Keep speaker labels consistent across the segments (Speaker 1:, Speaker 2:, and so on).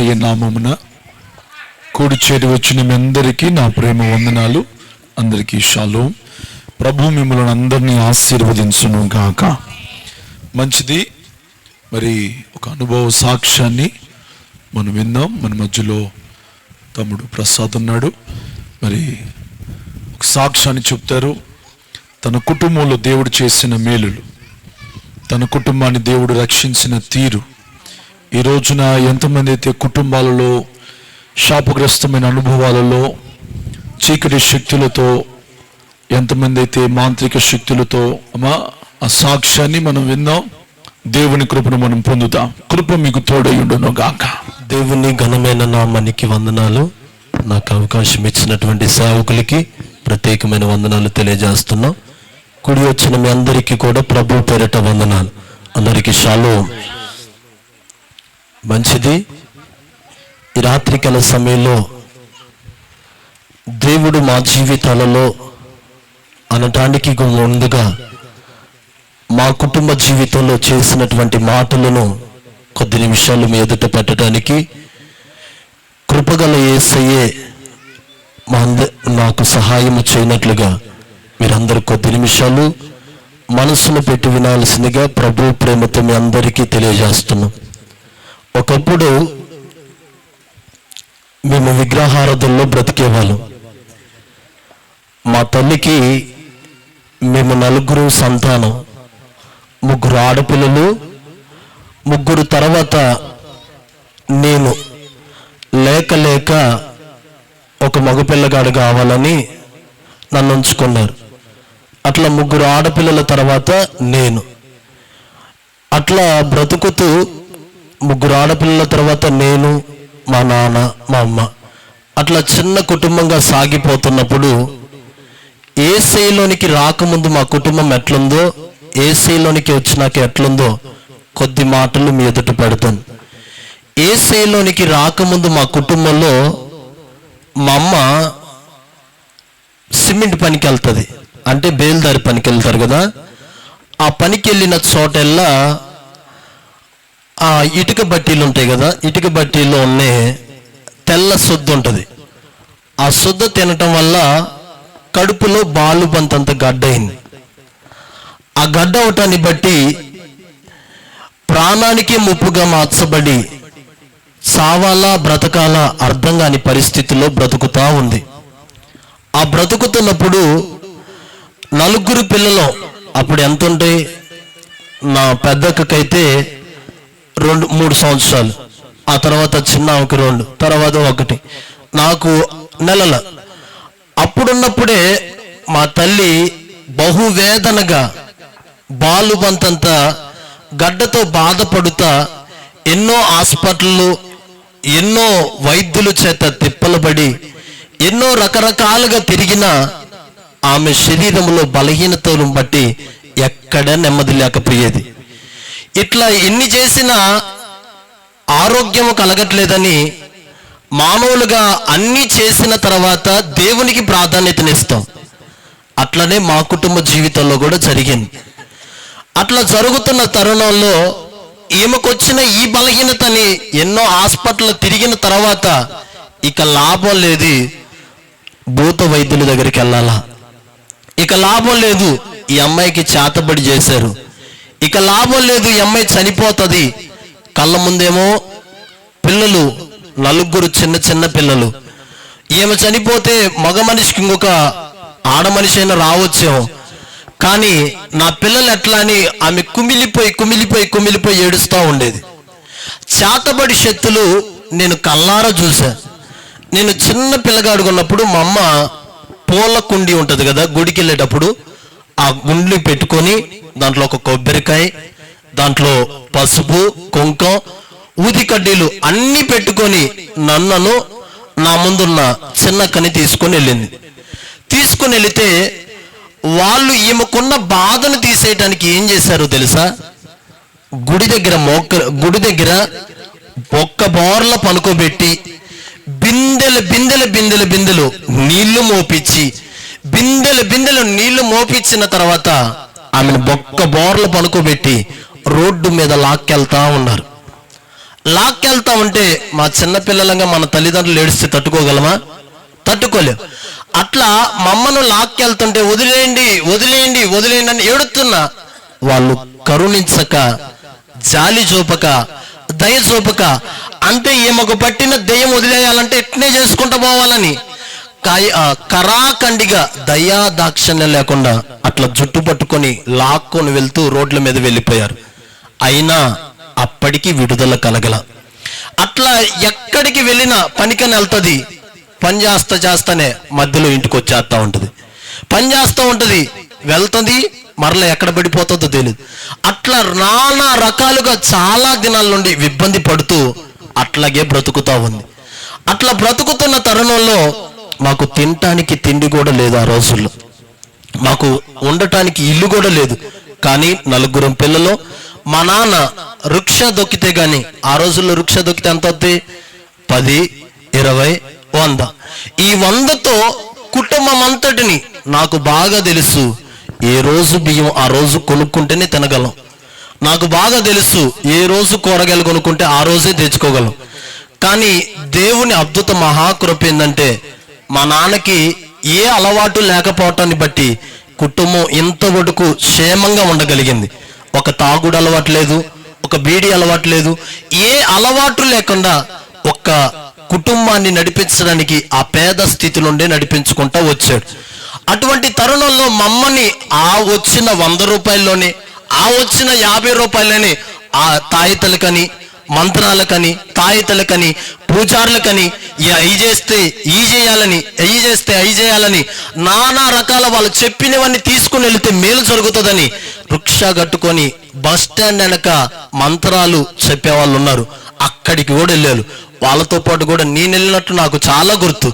Speaker 1: యేసయ్య నామమున కూడి చేరి వచ్చిన మీ అందరికీ నా ప్రేమ వందనాలు. అందరికీ షాలోం. ప్రభు మిమ్మల్ని అందరినీ ఆశీర్వదించును గాక. మంచిది. మరి ఒక అనుభవ సాక్ష్యాన్ని మనం విందాం. మన మధ్యలో తమ్ముడు ప్రసాద్ ఉన్నాడు. మరి ఒక సాక్ష్యాన్ని చెప్తారు. తన కుటుంబంలో దేవుడు చేసిన మేలులు, తన కుటుంబాన్ని దేవుడు రక్షించిన తీరు. ఈ రోజున ఎంతమంది అయితే కుటుంబాలలో శాపగ్రస్తమైన అనుభవాలలో చీకటి శక్తులతో, ఎంతమంది అయితే మాంత్రిక శక్తులతో, ఆ సాక్ష్యాన్ని మనం విందాం. దేవుని కృపను మనం పొందుతాం. కృప మీకు తోడయుండును గాక.
Speaker 2: దేవుని ఘనమైన నామానికి వందనాలు. నాకు అవకాశం ఇచ్చినటువంటి సేవకులకి ప్రత్యేకమైన వందనాలు తెలియజేస్తున్నాం. కుడి వచ్చిన మీ అందరికీ కూడా ప్రభు పేరిట వందనాలు. అందరికీ షాలోం. మంచిది. ఈ రాత్రికాల సమయంలో దేవుడు మా జీవితాలలో అనటానికి ముందుగా మా కుటుంబ జీవితంలో చేసినటువంటి మాటలను కొద్ది నిమిషాలు మీ ఎదుట పెట్టడానికి కృపగల యేసయ్యే నాకు సహాయం చేయనట్లుగా మీరందరూ కొద్ది నిమిషాలు మనసును పెట్టి వినాల్సిందిగా ప్రభు ప్రేమతో మీ అందరికీ తెలియజేస్తున్నాం. ఒకప్పుడు మేము విగ్రహారాధనలో బ్రతికేవాళ్ళం. మా తల్లికి మేము 4 సంతానం, 3 ఆడపిల్లలు, 3 తర్వాత నేను లేక ఒక మగపిల్లగాడు కావాలని నన్ను ఉంచుకున్నారు. అట్లా 3 ఆడపిల్లల తర్వాత నేను, అట్లా బ్రతుకుతూ 3 ఆడపిల్లల తర్వాత నేను, మా నాన్న, మా అమ్మ, అట్లా చిన్న కుటుంబంగా సాగిపోతున్నప్పుడు యేసయ్యలోనికి రాకముందు మా కుటుంబం ఎట్లుందో, యేసయ్యలోనికి వచ్చినాక ఎట్లుందో కొద్ది మాటలు మీ ఎదుట పెడతాను. యేసయ్యలోనికి రాకముందు మా కుటుంబంలో మా అమ్మ సిమెంట్ పనికి వెళ్తుంది, అంటే బేల్దారి పనికి వెళ్తారు కదా. ఆ పనికి వెళ్ళిన చోటెల్లా ఆ ఇటుక బట్టీలు ఉంటాయి కదా, ఇటుక బట్టీలో ఉండే తెల్ల సొద్దు ఉంటుంది. ఆ సొద్దు తినటం వల్ల కడుపులో బాలు బంతంత గడ్డ అయింది. ఆ గడ్డ అవటాన్ని బట్టి ప్రాణానికి ముప్పుగా మార్చబడి సావాలా బ్రతకాలా అర్థం కాని పరిస్థితిలో బ్రతుకుతా ఉంది. ఆ బ్రతుకుతున్నప్పుడు 4 పిల్లలు, అప్పుడు ఎంత ఉంటాయి, నా పెద్దక్కకైతే 2-3 సంవత్సరాలు, ఆ తర్వాత చిన్న ఒక 2, తర్వాత 1, నాకు నెలల. అప్పుడున్నప్పుడే మా తల్లి బహువేదనగా బాలుబంతంత గడ్డతో బాధపడుతా ఎన్నో హాస్పిటళ్ళు, ఎన్నో వైద్యుల చేత తిప్పలబడి ఎన్నో రకరకాలుగా తిరిగిన ఆమె శరీరంలో బలహీనతలను బట్టి ఎక్కడ నెమ్మది లేకపోయేది. ఇట్లా ఎన్ని చేసినా ఆరోగ్యం కలగట్లేదని మానవులుగా అన్ని చేసిన తర్వాత దేవునికి ప్రాధాన్యతనిస్తాం. అట్లనే మా కుటుంబ జీవితంలో కూడా జరిగింది. అట్లా జరుగుతున్న తరుణంలో ఈమెకొచ్చిన ఈ బలహీనతని ఎన్నో హాస్పిటల్ తిరిగిన తర్వాత ఇక లాభం లేదు, భూత వైద్యుల దగ్గరికి వెళ్ళాలా, ఇక లాభం లేదు, ఈ అమ్మాయికి చేతబడి చేశారు, ఇక లాభం లేదు, ఈ అమ్మాయి చనిపోతుంది. కళ్ళ ముందేమో పిల్లలు 4 చిన్న పిల్లలు. ఈమె చనిపోతే మగ మనిషికి ఇంకొక ఆడ మనిషి అయినా రావచ్చేమో, కానీ నా పిల్లలు ఎట్లా అని ఆమె కుమిలిపోయి ఏడుస్తూ ఉండేది. చేతబడి శక్తులు నేను కళ్ళారా చూసా. నేను చిన్న పిల్లగాడుగా ఉన్నప్పుడు మా అమ్మ పూల కుండి ఉంటుంది కదా, గుడికి వెళ్ళేటప్పుడు ఆ గుండ్లు పెట్టుకొని దాంట్లో ఒక కొబ్బరికాయ, దాంట్లో పసుపు, కుంకం, ఊది కడ్డీలు అన్నీ పెట్టుకొని నన్నను నా ముందున్న చిన్నక్కని తీసుకొని వెళితే వాళ్ళు ఈమెకున్న బాధను తీసేయటానికి ఏం చేశారో తెలుసా? గుడి దగ్గర ఒక్క బోర్ల పనుకోబెట్టి బిందెలు నీళ్లు మోపించి నీళ్లు మోపించిన తర్వాత ఆమెను బొక్క బోర్ల పనుకోబెట్టి రోడ్డు మీద లాక్కెళ్తా ఉన్నారు. లాక్కెళ్తా ఉంటే మా చిన్నపిల్లలంగా మన తల్లిదండ్రులు ఏడిస్తే తట్టుకోగలమా? తట్టుకోలేం. అట్లా మమ్మను లాక్కెళ్తుంటే వదిలేయండి వదిలేయండి వదిలేయండి అని ఏడుతున్నా వాళ్ళు కరుణించక, జాలి చూపక, దయ చూపక, అంటే ఈమెకు పట్టిన దెయ్యం వదిలేయాలంటే ఎట్నే చేసుకుంటూ పోవాలని కరాఖండిగా దయా దాక్షిణ్యం లేకుండా అట్లా జుట్టు పట్టుకొని లాక్కొని వెళ్తూ రోడ్ల మీద వెళ్ళిపోయారు. అయినా అప్పటికి విడుదల కలగల. అట్లా ఎక్కడికి వెళ్ళినా పనికని వెళ్తుంది. పని చేస్తానే మధ్యలో ఇంటికి వచ్చేస్తా ఉంటుంది. పని చేస్తూ ఉంటుంది, వెళ్తుంది, మరలా ఎక్కడ పడిపోతుందో తెలియదు. అట్లా నానా రకాలుగా చాలా దినాల నుండి ఇబ్బంది పడుతూ అట్లాగే బ్రతుకుతా ఉంది. అట్లా బ్రతుకుతున్న తరుణంలో మాకు తినటానికి తిండి కూడా లేదు. ఆ రోజుల్లో మాకు ఉండటానికి ఇల్లు కూడా లేదు. కానీ 4 పిల్లలు. మా నాన్న రిక్ష దొక్కితే గాని, ఆ రోజుల్లో రిక్ష దొక్కితే ఎంత అవుతుంది? 10, 20, 100. ఈ 100తో కుటుంబం అంతటిని, నాకు బాగా తెలుసు ఏ రోజు బియ్యం ఆ రోజు కొనుక్కుంటేనే తినగలం. నాకు బాగా తెలుసు ఏ రోజు కూరగాయలు కొనుక్కుంటే ఆ రోజే తెచ్చుకోగలం. కానీ దేవుని అద్భుత మహాకృప ఏంటంటే, మా నాన్నకి ఏ అలవాటు లేకపోవటాన్ని బట్టి కుటుంబం ఇంతవరకు క్షేమంగా ఉండగలిగింది. ఒక తాగుడు అలవాటు లేదు, ఒక బీడీ అలవాటు లేదు, ఏ అలవాటు లేకుండా ఒక్క కుటుంబాన్ని నడిపించడానికి ఆ పేద స్థితి నుండే నడిపించుకుంటూ వచ్చాడు. అటువంటి తరుణంలో మమ్మల్ని ఆ వచ్చిన 100 రూపాయల్లోనే, ఆ వచ్చిన 50 రూపాయలని ఆ తాయితలకని, మంత్రాలకని, తాయితలకని, పూజారులకని, అయి చేస్తే ఈ చేయాలని, అయి చేస్తే అయి చేయాలని నానా రకాల వాళ్ళు చెప్పినవన్నీ తీసుకుని వెళితే మేలు జరుగుతుందని రిక్షా కట్టుకొని బస్ స్టాండ్ వెనక మంత్రాలు చెప్పేవాళ్ళు ఉన్నారు. అక్కడికి కూడా వెళ్ళారు. వాళ్ళతో పాటు కూడా నేను వెళ్ళినట్టు నాకు చాలా గుర్తు.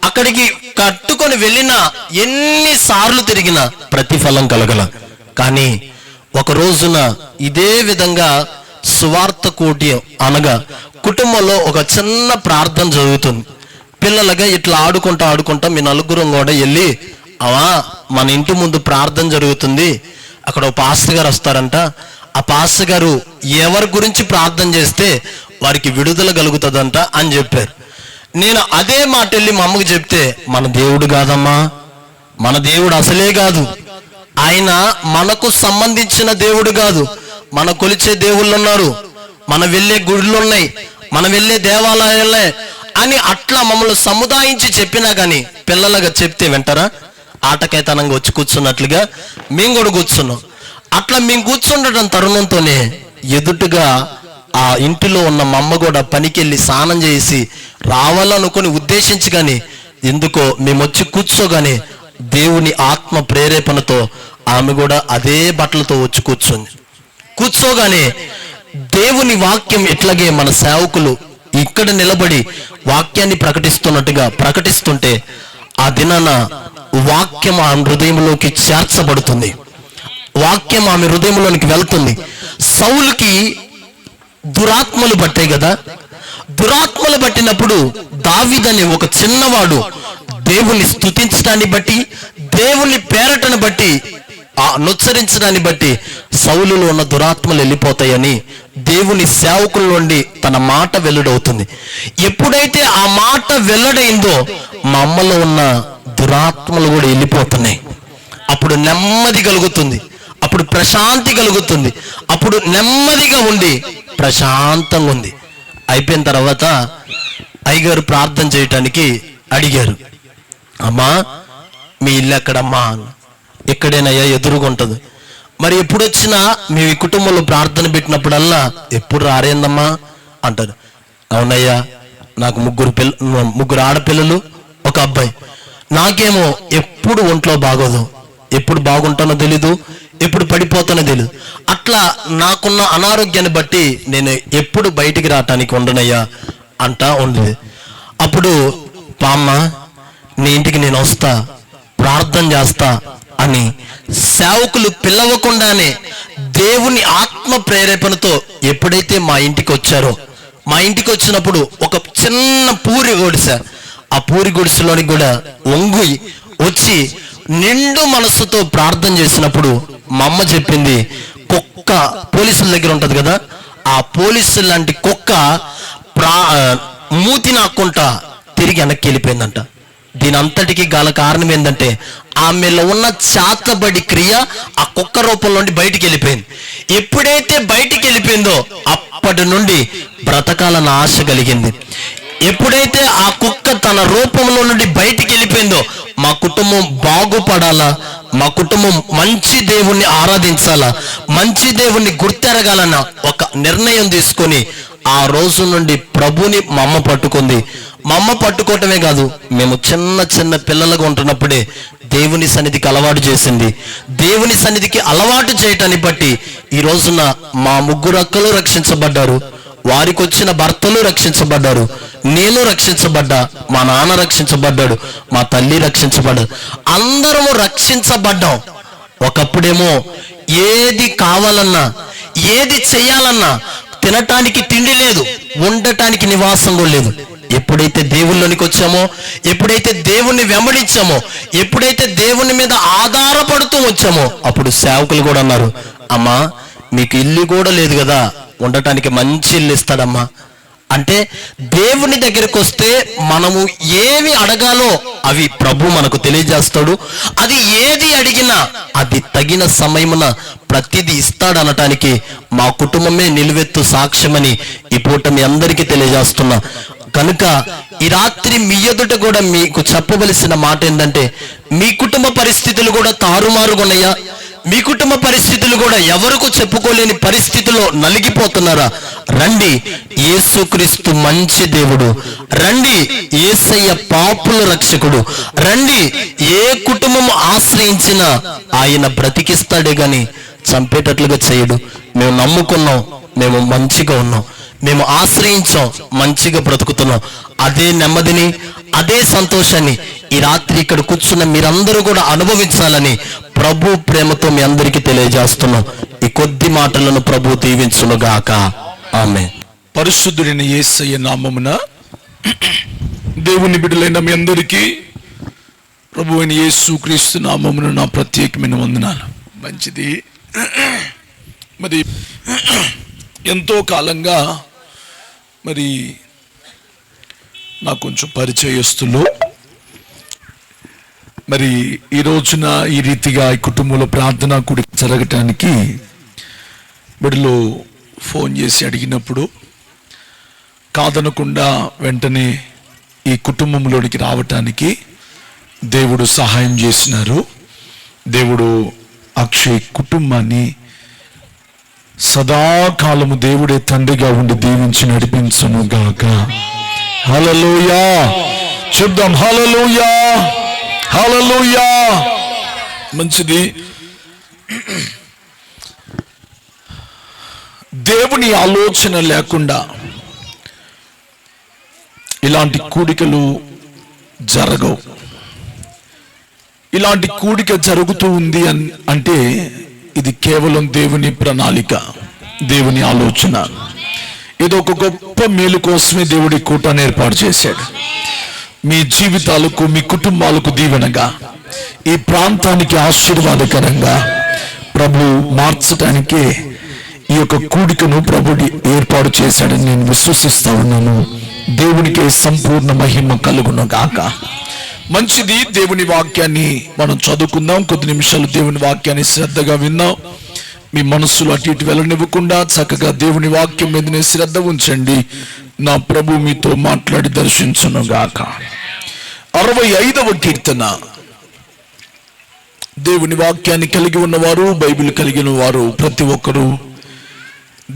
Speaker 2: అక్కడికి కట్టుకొని వెళ్ళినా ఎన్నిసార్లు తిరిగినా ప్రతిఫలం కలగల. కానీ ఒక రోజున ఇదే విధంగా సువార్త కోటి అనగా కుటుంబంలో ఒక చిన్న ప్రార్థన జరుగుతుంది. పిల్లలుగా ఇట్లా ఆడుకుంటా మీ 4 కూడా వెళ్ళి, మన ఇంటి ముందు ప్రార్థన జరుగుతుంది, అక్కడ ఒక పాస్టర్ గారు వస్తారంట, ఆ పాస్టర్ గారు ఎవరి గురించి ప్రార్థన చేస్తే వారికి విడుదల కలుగుతుందంట అని చెప్పారు. నేను అదే మాట వెళ్ళి మా అమ్మకి చెప్తే, మన దేవుడు కాదమ్మా, మన దేవుడు అసలే కాదు, ఆయన మనకు సంబంధించిన దేవుడు కాదు, మన కొలిచే దేవుళ్ళు ఉన్నారు, మన వెళ్ళే గుడులు ఉన్నాయి, మన వెళ్ళే దేవాలయాలే అని అట్లా మమ్మల్ని సముదాయించి చెప్పినా కానీ పిల్లలుగా చెప్తే వింటారా? ఆటకైతనంగా వచ్చి కూర్చున్నట్లుగా మేము కూడా కూర్చున్నాం. అట్లా మేము కూర్చుండటం తరుణంతోనే ఎదుటిగా ఆ ఇంటిలో ఉన్న మా అమ్మ కూడా పనికెళ్ళి స్నానం చేసి రావాలనుకుని ఉద్దేశించి కానీ ఎందుకో మేము వచ్చి కూర్చోగానే దేవుని ఆత్మ ప్రేరేపణతో ఆమె కూడా అదే బట్టలతో వచ్చి కూర్చోగానే దేవుని వాక్యం ఎట్లాగే మన సేవకులు ఇక్కడ నిలబడి వాక్యాన్ని ప్రకటిస్తున్నట్టుగా ప్రకటిస్తుంటే ఆ దినాన వాక్యం ఆమె హృదయంలోకి చేర్చబడుతుంది. వాక్యం ఆమె హృదయంలోనికి వెళ్తుంది. సౌలుకి దురాత్మలు పట్టాయి కదా. దురాత్మలు పట్టినప్పుడు దావీదనే ఒక చిన్నవాడు దేవుని స్తుతించడాన్ని బట్టి, దేవుని పేరటను బట్టి, నొచ్చరించడాన్ని బట్టి సౌలులో ఉన్న దురాత్మలు వెళ్ళిపోతాయని దేవుని సేవకుల నుండి తన మాట వెల్లడవుతుంది. ఎప్పుడైతే ఆ మాట వెల్లడైందో మా అమ్మలో ఉన్న దురాత్మలు కూడా వెళ్ళిపోతున్నాయి. అప్పుడు నెమ్మది కలుగుతుంది, అప్పుడు ప్రశాంతి కలుగుతుంది, అప్పుడు నెమ్మదిగా ఉండి ప్రశాంతంగా ఉంది. అయిపోయిన తర్వాత అయ్యగారు ప్రార్థన చేయటానికి అడిగారు, అమ్మా మీ ఇల్లు ఎక్కడమ్మా? ఎక్కడేనయ్యా? ఎదురుగుంటది. మరి ఎప్పుడు వచ్చినా మేము ఈ కుటుంబంలో ప్రార్థన పెట్టినప్పుడల్లా ఎప్పుడు రారేందమ్మా అంటారు. అవునయ్యా, నాకు 3 ఆడపిల్లలు, 1 అబ్బాయి. నాకేమో ఎప్పుడు ఒంట్లో బాగోదు, ఎప్పుడు బాగుంటానో తెలీదు, ఎప్పుడు పడిపోతానో తెలీదు. అట్లా నాకున్న అనారోగ్యాన్ని బట్టి నేను ఎప్పుడు బయటికి రావటానికి ఉండనయ్యా అంటా ఉండేది. అప్పుడు పామ్మ నీ ఇంటికి నేను వస్తా, ప్రార్థన చేస్తా అని సేవకులు పిలవకుండానే దేవుని ఆత్మ ప్రేరేపణతో ఎప్పుడైతే మా ఇంటికి వచ్చారో, మా ఇంటికి వచ్చినప్పుడు ఒక చిన్న పూరి గుడిసె, ఆ పూరి గుడిసెలోనికి కూడా వంగి వచ్చి నిండు మనస్సుతో ప్రార్థన చేసినప్పుడు మా అమ్మ చెప్పింది, కుక్క పోలీసుల దగ్గర ఉంటది కదా, ఆ పోలీసు లాంటి కుక్క మూతి నాక్కుంటా తిరిగి వెనక్కి వెళ్ళిపోయిందంట. దీని అంతటికి గల కారణం ఏంటంటే ఆమెలో ఉన్న చాతబడి క్రియ ఆ కుక్క రూపంలో నుండి బయటికి వెళ్ళిపోయింది. ఎప్పుడైతే బయటికి వెళ్ళిపోయిందో అప్పటి నుండి బ్రతకాలన్న ఆశ కలిగింది. ఎప్పుడైతే ఆ కుక్క తన రూపంలో నుండి బయటికి వెళ్ళిపోయిందో మా కుటుంబం బాగుపడాలా, మా కుటుంబం మంచి దేవుణ్ణి ఆరాధించాలా, మంచి దేవుణ్ణి గుర్తెరగాలన్న ఒక నిర్ణయం తీసుకొని ఆ రోజు నుండి ప్రభుని మా అమ్మ పట్టుకుంది. మా అమ్మ పట్టుకోవటమే కాదు, మేము చిన్న చిన్న పిల్లలుగా ఉంటున్నప్పుడే దేవుని సన్నిధికి అలవాటు చేసింది. దేవుని సన్నిధికి అలవాటు చేయటాన్ని బట్టి ఈ రోజున మా ముగ్గురు అక్కలు రక్షించబడ్డారు, వారికి వచ్చిన భర్తలు రక్షించబడ్డారు, నేను రక్షించబడ్డా, మా నాన్న రక్షించబడ్డాడు, మా తల్లి రక్షించబడ్డాడు, అందరము రక్షించబడ్డాం. ఒకప్పుడేమో ఏది కావాలన్నా, ఏది చెయ్యాలన్నా తినటానికి తిండి లేదు, ఉండటానికి నివాసం కూడా లేదు. ఎప్పుడైతే దేవుళ్ళలోనికి వచ్చామో, ఎప్పుడైతే దేవుణ్ణి వెంబడించామో, ఎప్పుడైతే దేవుని మీద ఆధారపడుతూ వచ్చామో అప్పుడు సేవకులు కూడా అన్నారు, అమ్మా మీకు ఇల్లు కూడా లేదు కదా, ఉండటానికి మంచి ఇల్లు ఇస్తాడమ్మా. అంటే దేవుని దగ్గరకు వస్తే మనము ఏమి అడగాలో అవి ప్రభు మనకు తెలియజేస్తాడు. అది ఏది అడిగినా అది తగిన సమయమున ప్రతిదీ ఇస్తాడనటానికి మా కుటుంబమే నిలువెత్తు సాక్ష్యమని ఈ పూట మీ అందరికీ తెలియజేస్తున్నా. కనుక ఈ రాత్రి మీ ఎదుట కూడా మీకు చెప్పవలసిన మాట ఏంటంటే, మీ కుటుంబ పరిస్థితులు కూడా తారుమారుగా ఉన్నాయా? మీ కుటుంబ పరిస్థితులు కూడా ఎవరికి చెప్పుకోలేని పరిస్థితిలో నలిగిపోతున్నారా? రండి, యేసుక్రీస్తు మంచి దేవుడు, రండి యేసయ్య పాపుల రక్షకుడు, రండి. ఏ కుటుంబం ఆశ్రయించినా ఆయన బ్రతికిస్తాడే గాని చంపేటట్లుగా చేయడు. మేము నమ్ముకున్నాం, మేము మంచిగా ఉన్నాం, మేము ఆశ్రయించాం, మంచిగా బ్రతుకుతున్నాం. అదే నెమ్మదిని, అదే సంతోషాన్ని ఈ రాత్రి ఇక్కడ కూర్చున్న మీరందరూ కూడా అనుభవించాలని ప్రభు ప్రేమతో మీ అందరికీ తెలియజేస్తున్నాం. ఈ కొద్ది మాటలను ప్రభు దీవించునుగాక. ఆమేన్.
Speaker 1: పరిశుద్ధుడైన యేసయ్య నామమున దేవుని బిడ్డలైన మీ అందరికీ ప్రభువైన యేసుక్రీస్తు నామమున నా ప్రత్యేకమైన వందనాలు. మంచిది. మరి ఎంతో కాలంగా మరి నాకు కొంచెం పరిచయస్తులు మరి ఈ రోజున ఈ రీతిగా ఈ కుటుంబంలో ప్రార్థన కూడి జరగటానికి బిడ్డలు ఫోన్ చేసి అడిగినప్పుడు కాదనకుండా వెంటనే ఈ కుటుంబంలోనికి రావటానికి దేవుడు సహాయం చేసినారు. దేవుడు అక్షయ్ కుటుంబాన్ని సదాకాలము దేవుడే తండ్రిగా ఉండి దీవించి నడిపించును గాక. హల్లెలూయా చెప్దాం. హల్లెలూయా, హల్లెలూయా. మంచిది. దేవుని ఆలోచన లేకుండా ఇలాంటి కూడికలు జరగవు. ఇలాంటి కూడిక జరుగుతూ ఉంది అంటే ఇది కేవలం దేవుని ప్రణాళిక, దేవుని ఆలోచన. ఏదో ఒక గొప్ప మేలు కోసమే దేవుడి కూటాన్ని ఏర్పాటు చేశాడు. మీ జీవితాలకు, మీ కుటుంబాలకు దీవెనగా, ఈ ప్రాంతానికి ఆశీర్వాదకరంగా ప్రభు మార్చడానికే ఈ యొక్క కూడికను ప్రభుడి ఏర్పాటు చేశాడని నేను విశ్వసిస్తా ఉన్నాను. దేవునికి సంపూర్ణ మహిమ కలుగును గాక. మంచిది. దేవుని వాక్యాన్ని మనం చదువుకుందాం. కొద్ది నిమిషాలు దేవుని వాక్యాన్ని శ్రద్ధగా విందాం. మీ మనస్సులు అటు ఇటు వెళ్ళనివ్వకుండా చక్కగా దేవుని వాక్యం మీదనే శ్రద్ధ ఉంచండి. నా ప్రభు మీతో మాట్లాడి దర్శించును గాక. 65వ కీర్తన. దేవుని వాక్యాన్ని కలిగి ఉన్నవారు, బైబిల్ కలిగిన వారు ప్రతి ఒక్కరూ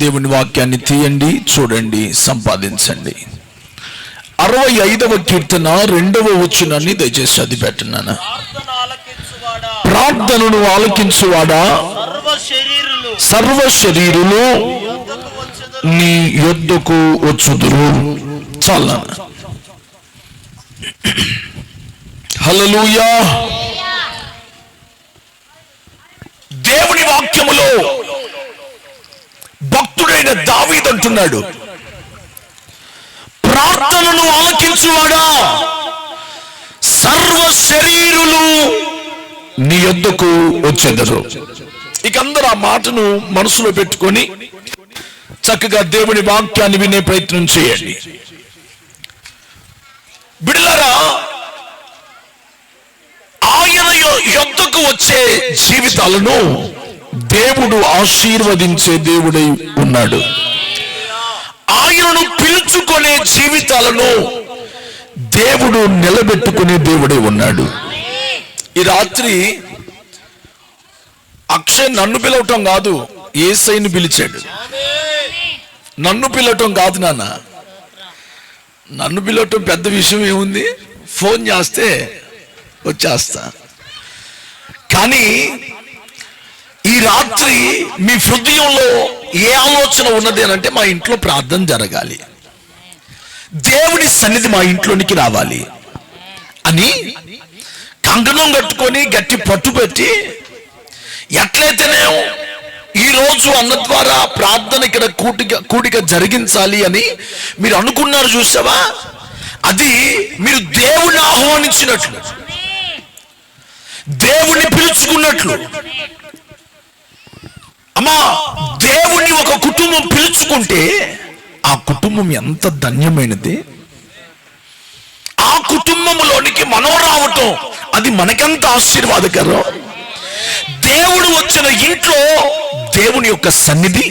Speaker 1: దేవుని వాక్యాన్ని తీయండి, చూడండి, సంపాదించండి. 65వ కీర్తన 2వ వచనాన్ని దయచేసి చదివి పెట్టినాను. ప్రార్థనను ఆలకించువాడా, సర్వ శరీరులు నీ యొద్దకు వచ్చుదురు. చాలా. హల్లెలూయా. దేవుని వాక్యములో భక్తుడైన దావీదు అంటున్నాడు, ప్రార్థనను ఆలకించువాడా, సర్వ శరీరులు నీ యొద్దకు వచ్చెదరు. ఇక అందరూ ఆ మాటను మనసులో పెట్టుకొని చక్కగా దేవుని వాక్యాన్ని వినే ప్రయత్నం చేయండి. బిడ్డలారా, ఆయన యొద్దకు వచ్చే జీవితాలను దేవుడు ఆశీర్వదించే దేవుడై ఉన్నాడు. ఆయనను పిలుచుకునే జీవితాలను దేవుడు నిలబెట్టుకునే దేవుడై ఉన్నాడు. ఈ రాత్రి అక్షయ్ నన్ను పిలవటం కాదు, యేసయ్యను పిలిచాడు. నన్ను పిలవటం కాదు నాన్న, నన్ను పిలవటం పెద్ద విషయం ఏముంది, ఫోన్ చేస్తే వచ్చేస్తా. కానీ ఈ రాత్రి మీ హృదయంలో ఏ ఆలోచన ఉన్నది అని అంటే, మా ఇంట్లో ప్రార్థన జరగాలి, దేవుని సన్నిధి మా ఇంట్లోనికి రావాలి అని కంకణం కట్టుకొని గట్టి పట్టుబెట్టి, ఎట్లయితేనే ఈ రోజు అన్న ద్వారా ప్రార్థన ఇక్కడ కూడిక జరిగించాలి అని మీరు అనుకున్నారు చూసావా, అది మీరు దేవుని ఆహ్వానించినట్లు, దేవుని పిలుచుకున్నట్లు. అమ్మా, దేవుని ఒక కుటుంబం పిలుచుకుంటే ఆ కుటుంబం ఎంత ధన్యమైనది. ఆ కుటుంబంలోనికి మనం రావటం అది మనకెంత ఆశీర్వాదకరం. దేవుడు వచ్చిన ఇంట్లో దేవుని యొక్క సన్నిధి,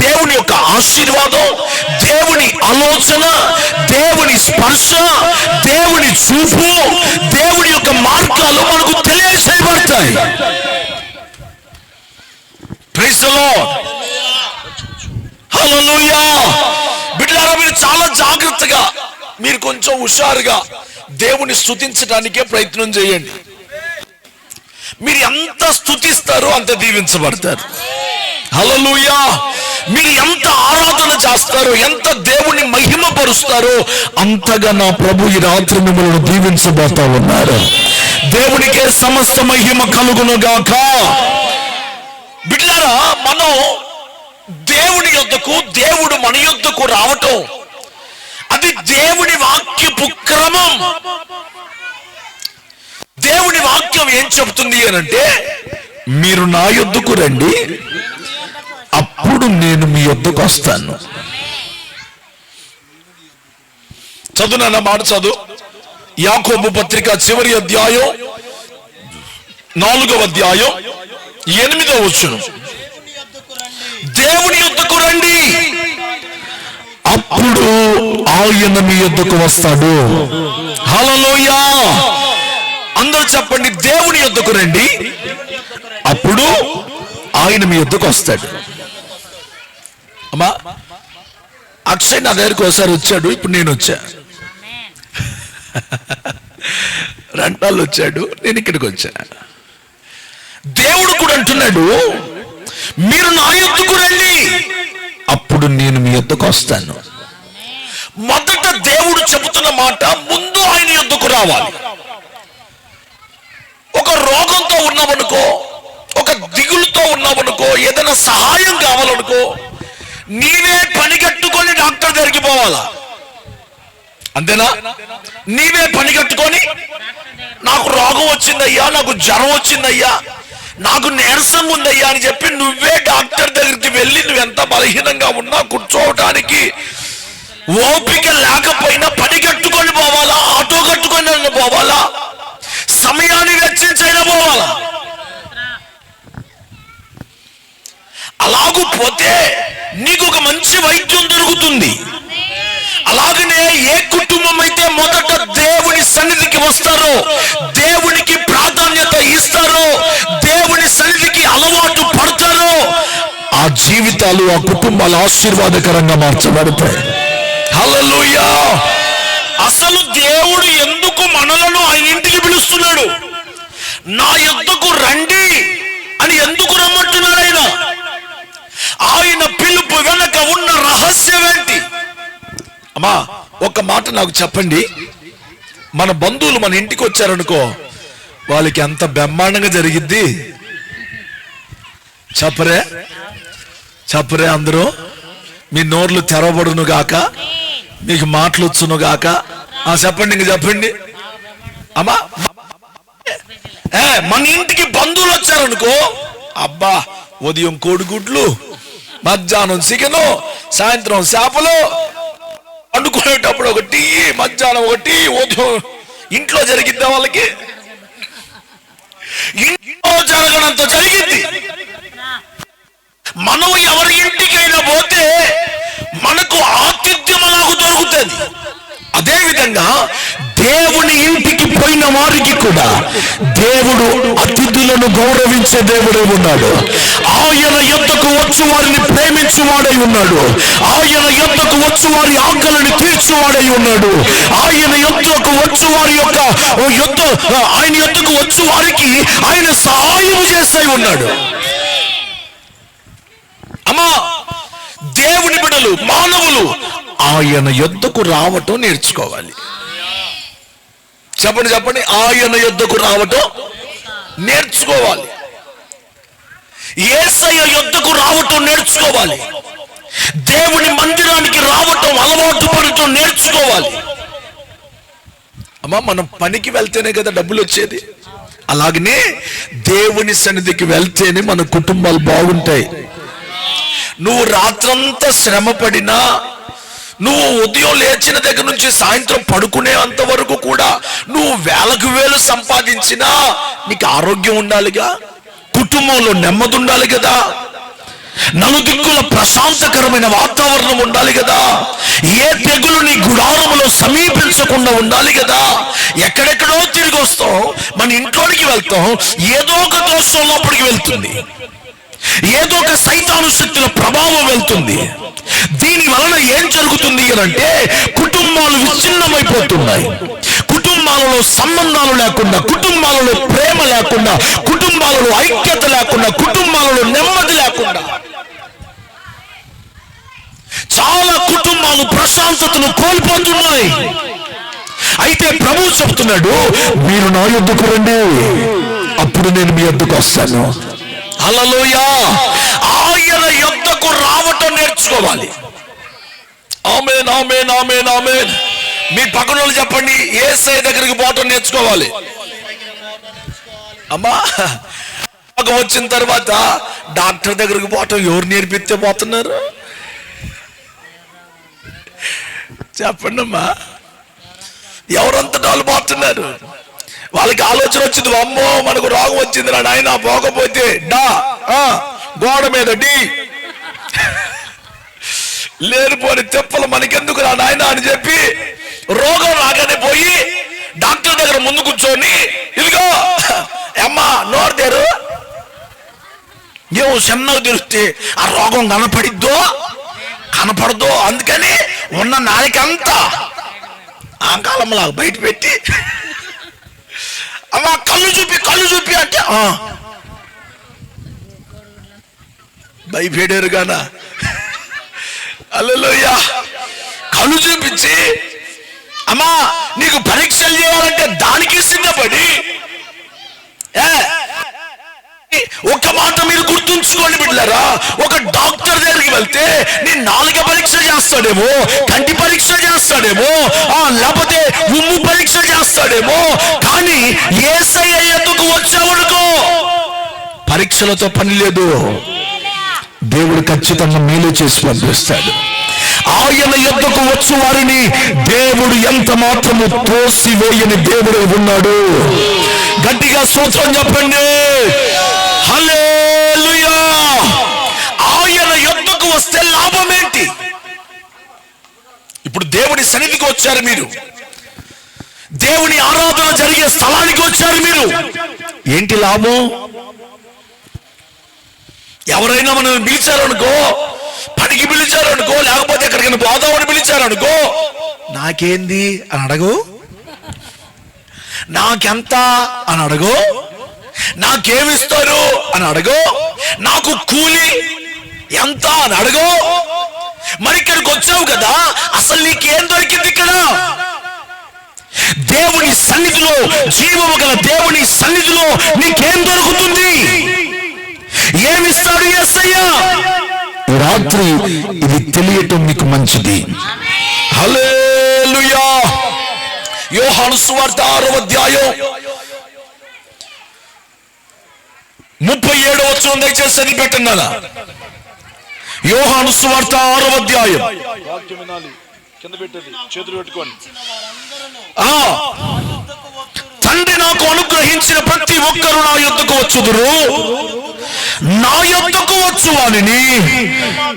Speaker 1: దేవుని యొక్క ఆశీర్వాదం, దేవుని ఆలోచన, దేవుని స్పర్శ, దేవుని చూపు, దేవుని యొక్క మార్గాలు మనకు తెలియజేయబడతాయి. ప్రైజ్ ది లార్డ్, హల్లెలూయా. బిడ్డలారా, మీరు చాలా జాగ్రత్తగా, మీరు కొంచెం హుషారుగా దేవుని స్తుతించడానికే ప్రయత్నం చేయండి. మీరు ఎంత స్తుతిస్తారో అంత దీవించబడతారు. హల్లెలూయా. మీరు ఎంత ఆరాధన చేస్తారో, ఎంత దేవుని మహిమపరుస్తారో అంతగా నా ప్రభు ఈ రాత్రి మిమ్మల్ని దీవించబోతా ఉన్నారు. దేవునికే సమస్త మహిమ కలుగును గాక. బిడ్డలారా, మనం దేవుని యొద్దకు, దేవుడు మన యొద్దకు రావటం అది దేవుని వాక్యపు క్రమం. దేవుని వాక్యం ఏం చెబుతుంది అనంటే, మీరు నా యొద్దకు రండి, అప్పుడు నేను మీ యొద్దకు వస్తాను. చదువు నాన్న, మాట చదువు. యాకోబు పత్రిక చివరి అధ్యాయం 4వ అధ్యాయం 8వ వచనం. దేవుని యొద్దకు రండి, అప్పుడు ఆయన మీ యొద్దకు వస్తాడు. హల్లెలూయా. అందరూ చెప్పండి, దేవుని యొద్దకు రండి, అప్పుడు ఆయన మీ యొద్దకు వస్తాడు. అమ్మా, అక్షయ్ నా దగ్గరికి ఒకసారి వచ్చాడు, ఇప్పుడు నేను వచ్చా. రెంటాళ్ళు వచ్చాడు, నేను ఇక్కడికి వచ్చా. దేవుడు కూడా అంటున్నాడు, మీరు నా యొద్దకు రండి, అప్పుడు నేను మీ యొద్దకు వస్తాను. మొదట దేవుడు చెబుతున్న మాట, ముందు ఆయన యొద్దకు రావాలి. ఒక రోగంతో ఉన్నావనుకో, ఒక దిగులుతో ఉన్నావనుకో, ఏదైనా సహాయం కావాలనుకో, నీవే పని కట్టుకొని డాక్టర్ దగ్గరికి పోవాలా, అంతేనా? నీవే పని కట్టుకొని, నాకు రోగం వచ్చిందయ్యా, నాకు జ్వరం వచ్చిందయ్యా, నాకు నీరసం ఉందయ్యా అని చెప్పి నువ్వే డాక్టర్ దగ్గరికి వెళ్ళి, నువ్వెంత బలహీనంగా ఉన్నా కూర్చోవటానికి ఓపిక లేకపోయినా పని కట్టుకొని పోవాలా, ఆటో కట్టుకొని పోవాలా, సమయాన్ని వెచ్చించైనా పోవాలా. అలాగూ పోతే నీకు ఒక మంచి వైద్యం దొరుకుతుంది. అలాగనే ఏ కుటుంబం అయితే మొదట దేవుని సన్నిధికి వస్తారో, దేవునికి ప్రాధాన్యత ఇస్తారో, దేవుని సన్నిధికి అలవాటు పడతారో, ఆ జీవితాలు, ఆ కుటుంబాలు ఆశీర్వాదకరంగా మార్చబడతాయి. హల్లెలూయా. అసలు దేవుడు ఎందుకు మనలను ఆయన ఇంటికి పిలుస్తున్నాడు? నా యొద్దకు రండి అని ఎందుకు రమ్మంటున్నాడు ఆయన? ఆయన పిలుపు వెనక ఉన్న రహస్యం ఏంటి? అమ్మా, ఒక మాట నాకు చెప్పండి. మన బంధువులు మన ఇంటికి వచ్చారనుకో, వాళ్ళకి ఎంత బ్రహ్మాండంగా జరిగిద్ది. చెప్పరే చెప్పరే అందరూ. మీ నోర్లు తెరవబడును గాక, మీకు మాటలు వచ్చును గాక. చెప్పండి, ఇంక చెప్పండి. అమ్మా, మన ఇంటికి బంధువులు వచ్చారనుకో, అబ్బా, ఉదయం కోడిగుడ్లు, మధ్యాహ్నం చికెను, సాయంత్రం చేపలు, వండుకునేటప్పుడు ఒక టీ, మధ్యాహ్నం ఒక టీ, ఉదయం. ఇంట్లో జరిగిద్దా వాళ్ళకి? ఇంట్లో జరగనంత జరిగింది. మనం ఎవరి ఇంటికైనా పోతే మనకు ఆతిథ్యం నాకు దొరుకుతుంది. అదేవిధంగా దేవుని ఇంటికి పోయిన వారికి కూడా దేవుడు అతిథులను గౌరవించే దేవుడే ఉన్నాడు. ఆయన యొద్దకు వచ్చు వారిని ప్రేమించువాడై ఉన్నాడు. ఆయన యొద్దకు వచ్చు వారి ఆకలిని తీర్చువాడై ఉన్నాడు. ఆయన యొద్దకు వచ్చు వారి ఆయన యొద్దకు వచ్చు వారికి ఆయన సహాయం చేస్తూ ఉన్నాడు. అమ్మా, దేవుని బిడ్డలు, మానవులు ఆయన యొద్దకు రావటం నేర్చుకోవాలి. చెప్పండి చెప్పండి, ఆయన యొద్దకు రావటం నేర్చుకోవాలి. యేసయ్య యొద్దకు రావటం నేర్చుకోవాలి. దేవుని మందిరానికి రావటం అలవాటు పడటం నేర్చుకోవాలి. అమ్మా, మనం పనికి వెళ్తేనే కదా డబ్బులు వచ్చేది. అలాగనే దేవుని సన్నిధికి వెళ్తేనే మన కుటుంబాలు బాగుంటాయి. నువ్వు రాత్రంతా శ్రమ పడినా, నువ్వు ఉదయం లేచిన దగ్గర నుంచి సాయంత్రం పడుకునేంత వరకు కూడా నువ్వు వేలకు వేలు సంపాదించినా నీకు ఆరోగ్యం ఉండాలిగా, కుటుంబంలో నెమ్మది ఉండాలి కదా, నలుదిక్కుల ప్రశాంతకరమైన వాతావరణం ఉండాలి కదా, ఏ తెగులు నీ గుడారములో సమీపించకుండా ఉండాలి కదా. ఎక్కడెక్కడో తిరిగి వస్తాం, మన ఇంట్లోనికి వెళ్తాం, ఏదో ఒక దోషం లోపలికి వెళ్తుంది, ఏదో ఒక సైతాను శక్తుల ప్రభావం వెళ్తుంది. దీని వలన ఏం జరుగుతుంది అంటే కుటుంబాలు విచ్ఛిన్నమైపోతున్నాయి. కుటుంబాలలో సంబంధాలు లేకుండా, కుటుంబాలలో ప్రేమ లేకుండా, కుటుంబాలలో ఐక్యత లేకుండా, కుటుంబాలలో నెమ్మది లేకుండా చాలా కుటుంబాలు ప్రశాంతతను కోల్పోతున్నాయి. అయితే ప్రభువు చెప్తున్నాడు, మీరు నా యొద్దకు రండి, అప్పుడు నేను మీ యొద్దకు వస్తాను. హల్లెలూయా. ఆయన యొద్దకు రావటం నేర్చుకోవాలి. ఆమేన్, ఆమేన్, ఆమేన్, ఆమేన్. మీ పక్కన వాళ్ళు చెప్పండి, యేసయ్య దగ్గరికి పోవటం నేర్చుకోవాలి. అమ్మా, వచ్చిన తర్వాత డాక్టర్ దగ్గరికి పోవటం ఎవరు నేర్పిస్తే పోతున్నారు? చెప్పండి అమ్మా, ఎవరంతటా వాళ్ళు పోతున్నారు? వాళ్ళకి ఆలోచన వచ్చింది, అమ్మో మనకు రోగం వచ్చింది రా నాయన, పోకపోతే గోడ మీద డి లేనిపోని తెప్పలు మనకెందుకు రా నాయన అని చెప్పి రోగం రాగానే పోయి డాక్టర్ దగ్గర ముందు కూర్చొని, ఇదిగో అమ్మా నోరు తెరు, ఏమో చిన్నగా తెరిస్తే ఆ రోగం కనపడదో, అందుకని ఉన్న నాలికంతా ఆ కాలంలో బయట పెట్టి అమ్మా కళ్ళు చూపి అంటే భయపడారు గానా. హల్లెలూయా. కళ్ళు చూపించి, అమ్మా నీకు పరీక్షలు చేయాలంటే దానికి సిద్ధపడి, ఒక మాట మీరు గుర్తుంచుకోండి బిడ్డలారా, ఒక డాక్టర్ దగ్గరికి వెళ్తే నీ నాలుక పరీక్ష చేస్తాడేమో, కంటి పరీక్ష చేస్తాడేమో, లేకపోతే ఉమ్ము పరీక్ష చేస్తాడేమో, కానీ యేసయ్య యొద్దకు వచ్చావనుకో పరీక్షలతో పని లేదు. దేవుడు ఖచ్చితంగా మేలు చేసి పంపిస్తాడు. ఆయన యొద్దకు వచ్చు వారిని దేవుడు ఎంత మాత్రము త్రోసివేయని దేవుడు ఉన్నాడు. గట్టిగా స్తోత్రం చెప్పండి. హల్లెలూయా. ఆయన యొద్దకు వస్తే లాభం ఏంటి? ఇప్పుడు దేవుని సన్నిధికి వచ్చారు మీరు, దేవుని ఆరాధన జరిగే స్థలానికి వచ్చారు మీరు, ఏంటి లాభం? ఎవరైనా మనం పిలిచారనుకో, పనికి పిలిచారనుకో, లేకపోతే ఎక్కడికైనా పోదామని పిలిచారనుకో, నాకేంది అని అడగు, నాకెంత అని అడగు, నాకేమిస్తారు అని అడగు, నాకు కూలి ఎంత అని అడగు. మరి ఇక్కడికి వచ్చావు కదా, అసలు నీకేం దొరికింది ఇక్కడ? దేవుని సన్నిధిలో, జీవము గల దేవుని సన్నిధిలో నీకేం దొరుకుతుంది? ఏమిస్తాడు యేసయ్య? రాత్రి ఇది తెలియటం మీకు మంచిది. హల్లెలూయా. యోహాను సువార్త 6వ అధ్యాయం 37వ వచనం దయచేసి చదివి పెట్టండి. యోహాను సువార్త 6వ అధ్యాయం. వాక్యం వినాలి, కింద పెట్టేది చేతులు పెట్టుకోండి. తండ్రి నాకు అనుగ్రహించిన ప్రతి ఒక్కరు నా యొద్దకు వచ్చుదురు, నా యొద్దకు వచ్చు వానిని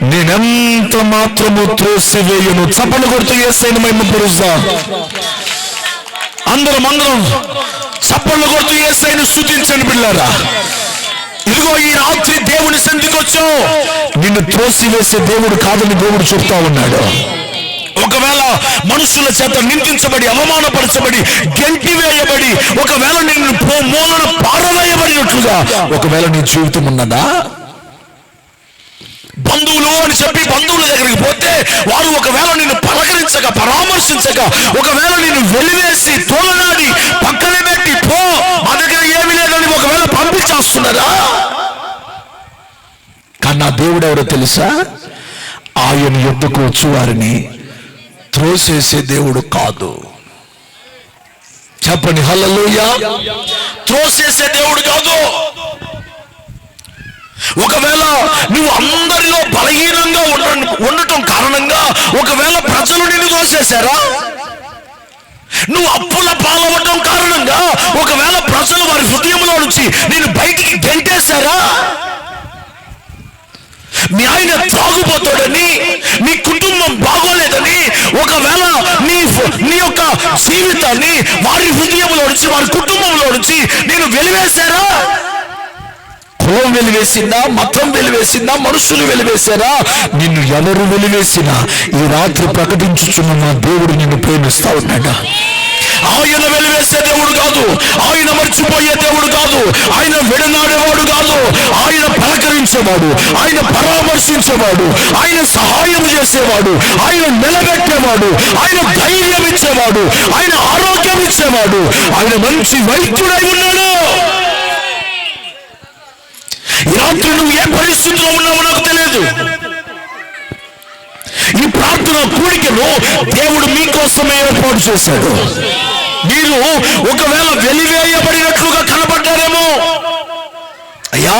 Speaker 1: నేనెంత మాత్రము త్రోసివేయను. చప్పలు కొడుతూ యేసయ్యను మహిమపరుద్దాం. అందరం చప్పళ్ళు కొడుతూ యేసయ్యను స్తుతించండి బిడ్డలారా. ఇదిగో ఈ రాత్రి దేవుని సన్నిధికి వచ్చావు, నిన్ను త్రోసివేసే దేవుడు కాదని దేవుడు చెప్తా ఉన్నాడు. ఒకవేళ మనుషుల చేత నిందించబడి, అవమానపరచబడి, గెంటివేయబడి, ఒకవేళ నిన్ను మూలన పారవేయబడినట్లుగా ఒకవేళ నీ జీవితం ఉన్నదా? బంధువులు అని చెప్పి బంధువుల దగ్గరికి పోతే వారు ఒకవేళ నిన్ను పలకరించక, పరామర్శించక, ఒకవేళ నిన్ను వెలివేసి తోలనాడి పక్కనే పెట్టి పో మా దగ్గర ఏమీ లేదని ఒకవేళ పంపించేస్తున్నారా? కానీ నా దేవుడు ఎవరో తెలుసా? ఆయన యొద్దకు వచ్చు వారిని త్రోసేసే దేవుడు కాదు. చెప్పండి హల్లెలూయా. త్రోసేసే దేవుడు కాదు. ఒకవేళ నువ్వు అందరిలో బలహీనంగా ఉండటం కారణంగా ఒకవేళ ప్రజలు నిన్ను త్రోసేశారా? నువ్వు అప్పుల పాలవటం కారణంగా ఒకవేళ ప్రజలు వారి హృదయంలో నుంచి నేను బయటికి గెంటేశారా? మీ ఆయన త్రాగుపోతాడని, నీ కుటుంబం బాగోలేదని ఒకవేళ నీ యొక్క జీవితాన్ని వారి హృదయంలో నుంచి, వారి కుటుంబంలో నుంచి నేను వెలివేశారా? కులం వెలివేసిందా, మతం వెలివేసిందా, మనుషులు వెలివేశారా? నిన్ను ఎవరు వెలివేసినా ఈ రాత్రి ప్రకటించుచున్న నా దేవుడు నిన్ను ప్రేమిస్తా ఉన్నాడు. ఆయన వెలివేసే దేవుడు కాదు, ఆయన మర్చిపోయే దేవుడు కాదు, ఆయన విడనాడేవాడు కాదు. ఆయన పలకరించేవాడు, ఆయన పరామర్శించేవాడు, ఆయన సహాయం చేసేవాడు, ఆయన నిలబెట్టేవాడు, ఆయన ధైర్యం ఇచ్చేవాడు, ఆయన ఆరోగ్యం ఇచ్చేవాడు, ఆయన మంచి వైద్యుడై ఉన్నాడు. ఈ రాత్రి నువ్వు ఏ పరిస్థితిలో ఉన్నావో నాకు తెలియదు. ఈ ప్రార్థన కూడికను దేవుడు మీకోసమే ఏర్పాటు చేశాడు. మీరు ఒకవేళ వెలివేయబడినట్లుగా కనబడ్డారేమో. అయ్యా,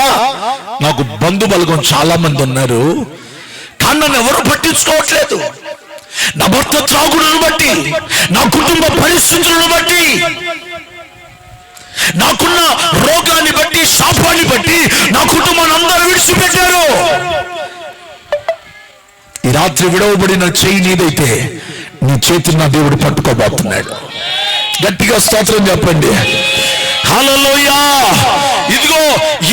Speaker 1: నాకు బంధు బలగం చాలా మంది ఉన్నారు, కానీ నన్ను ఎవరు పట్టించుకోవట్లేదు. నా భర్త త్రాగుడును బట్టి, నా కుటుంబ పరిస్థితులను బట్టి, నాకున్న రోగాన్ని బట్టి, శాపాన్ని బట్టి నా కుటుంబాన్ని అందరూ విడిచిపెట్టారు. ఈ రాత్రి విడవబడిన చెయ్యి నీదైతే నీ చేతిని నా దేవుడు పట్టుకోబోతున్నాడు. గట్టిగా స్తోత్రం చెప్పండి హల్లెలూయా. ఇదిగో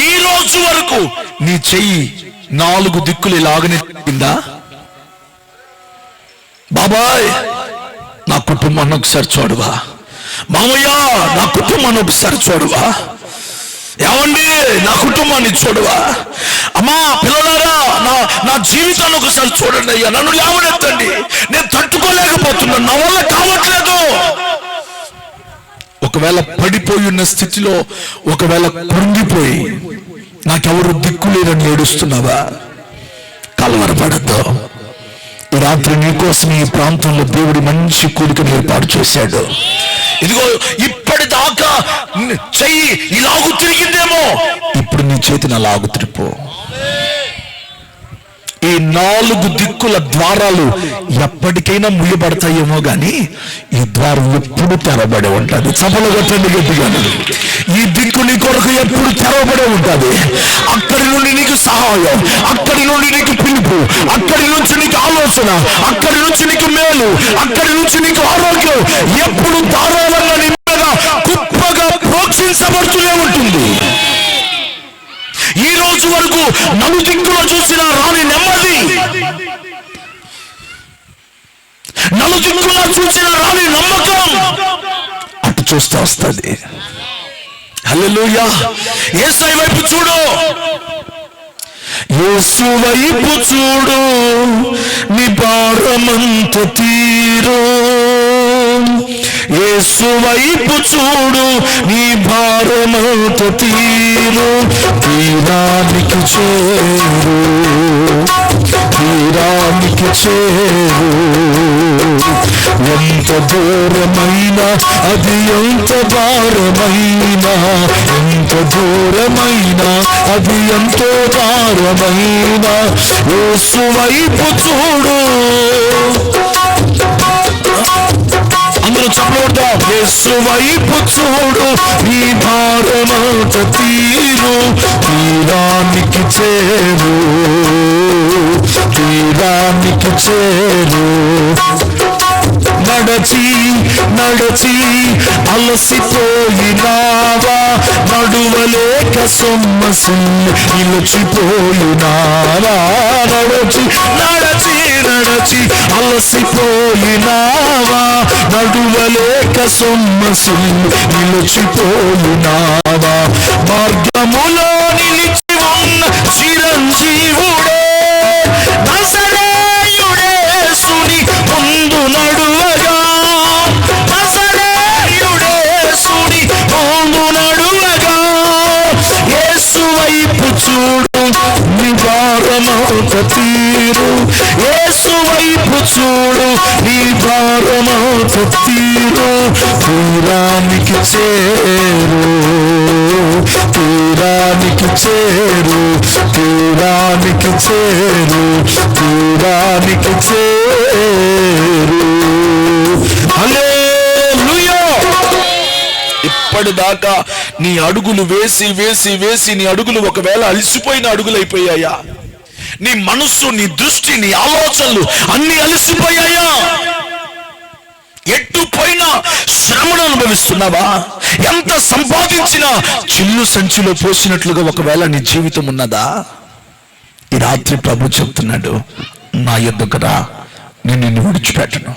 Speaker 1: ఈ రోజు వరకు నీ చెయ్యి 4 దిక్కులు ఇలాగనే తిరిగిందా? బాబాయ్, నా కుటుంబాన్ని ఒకసారి చూడవా? మామయ్య, నా కుటుంబాన్ని ఒకసారి చూడవా? ఏమండి, నా కుటుంబాన్ని చూడవా? అమ్మా, పిల్లలారా, నా జీవితాన్ని ఒకసారి చూడండి అయ్యా, నన్ను లేవనెత్తండి, నేను తట్టుకోలేకపోతున్నాను, నా వల్ల కావట్లేదు. ఒకవేళ పడిపోయి ఉన్న స్థితిలో ఒకవేళ కృంగిపోయి నాకెవరు దిక్కు లేరని ఏడుస్తున్నావా? కలవరపడద్దు. ఈ రాత్రి నీకోసం ఈ ప్రాంతంలో దేవుడి మంచి కూడికను ఏర్పాటు చేశాడు. ఇదిగో ఇప్పటిదాకా చెయ్యి ఇలాగు తిరిగిందేమో, ఇప్పుడు నీ చేతిని అలాగు తిరిపో. ఈ 4 దిక్కుల ద్వారాలు ఎప్పటికైనా ముయ్యబడతాయేమో గాని ఈ ద్వారం ఎప్పుడు తెరవబడి ఉంటుంది. చపలు కొట్టండి గట్టిగా. ఈ దిక్కు నీ కొరకు ఎప్పుడు తెరవబడే ఉంటుంది. అక్కడి నుండి నీకు సహాయం, అక్కడి నుండి నీకు పిలుపు, అక్కడి నుంచి నీకు ఆలోచన, అక్కడి నుంచి నీకు మేలు, అక్కడి నుంచి నీకు ఆరోగ్యం ఎప్పుడు ధారాళంగా నీ మీద కుప్పగా ప్రోక్షించబడుతూనే ఉంటుంది. ఈ రోజు వరకు నలుదిక్కులో చూసిన రాని నెమ్మది, నలుదిక్కులో చూసిన రాని నమ్మకం అటు చూస్తే వస్తుంది. హల్లెలూయా. యేసయ్య వైపు చూడు, యేసు వైపు చూడు, నీ భారమంత తీరు. యేసు వైపు చూడు, నీ భారమంత తీరు. తీరానికి చేరు, తీరానికి చేరు. ఎంత దూరమైనా అది ఎంత భారమైనా, ఎంత దూరమైనా అది ఎంతో భారమైనా యేసు వైపు చూడు. అందరూ చప్పలుద్దాం. యేసు వైపు చూడు, నీ భారమంత తీరు. తీరానికి చేరు, తీరానికి చేరు. నడచి నడచి అలసిపోయినావా, నడువలేక సొమ్మసిల్లి నిలిచిపోయినావా. నడచి నడచి నడచి అలసిపోయినావా, నడువలేక సొమ్మసిల్లి నిలిచిపోయినావా. మార్గములో నిలిచి ఉన్న చిరంజీవుడే నజరేయుడేసుని ముందు నడువగా, నజరేయుడేసుని ముందు నడువగా. యేసు వైపు చూడు, నీ భారమంత తీరు. యేసు వైపు చూడు, నీ భారమంత తీరు. తీరానికి చేరు, తీరానికి చేరు, తీరానికి చేరు, తీరానికి చేరు. హల్లెలూయా. ఇప్పటిదాకా నీ అడుగులు వేసి వేసి వేసి నీ అడుగులు ఒకవేళ అలసిపోయిన అడుగులు అయిపోయాయా? నీ మనస్సు, నీ దృష్టి, నీ ఆలోచనలు అన్ని అలసిపోయాయా? ఎట్టుపోయినా శ్రమను అనుభవిస్తున్నావా? ఎంత సంపాదించినా చిల్లు సంచిలో పోసినట్లుగా ఒకవేళ నీ జీవితం ఉన్నదా? ఈ రాత్రి ప్రభు చెప్తున్నాడు, నా యొద్దకు రా, నేను నిన్ను విడిచిపెట్టను.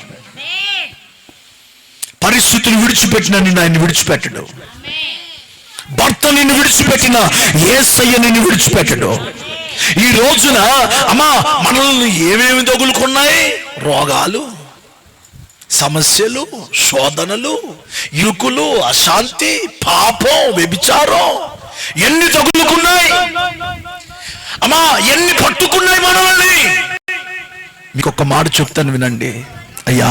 Speaker 1: పరిస్థితులు విడిచిపెట్టినా నిన్ను ఆయన విడిచిపెట్టడు. భర్త నిన్ను విడిచిపెట్టినా యేసయ్య నిన్ను విడిచిపెట్టడు. ఈ రోజున అమ్మా మనల్ని ఏమేమి తగులుకున్నాయి? రోగాలు, సమస్యలు, శోధనలు, ఇరుకులు, అశాంతి, పాపం, వ్యభిచారం ఎన్ని తగులుకున్నాయి అమ్మా, ఎన్ని పట్టుకున్నాయి మనల్ని. మీకు ఒక మాట చెప్తాను వినండి. అయ్యా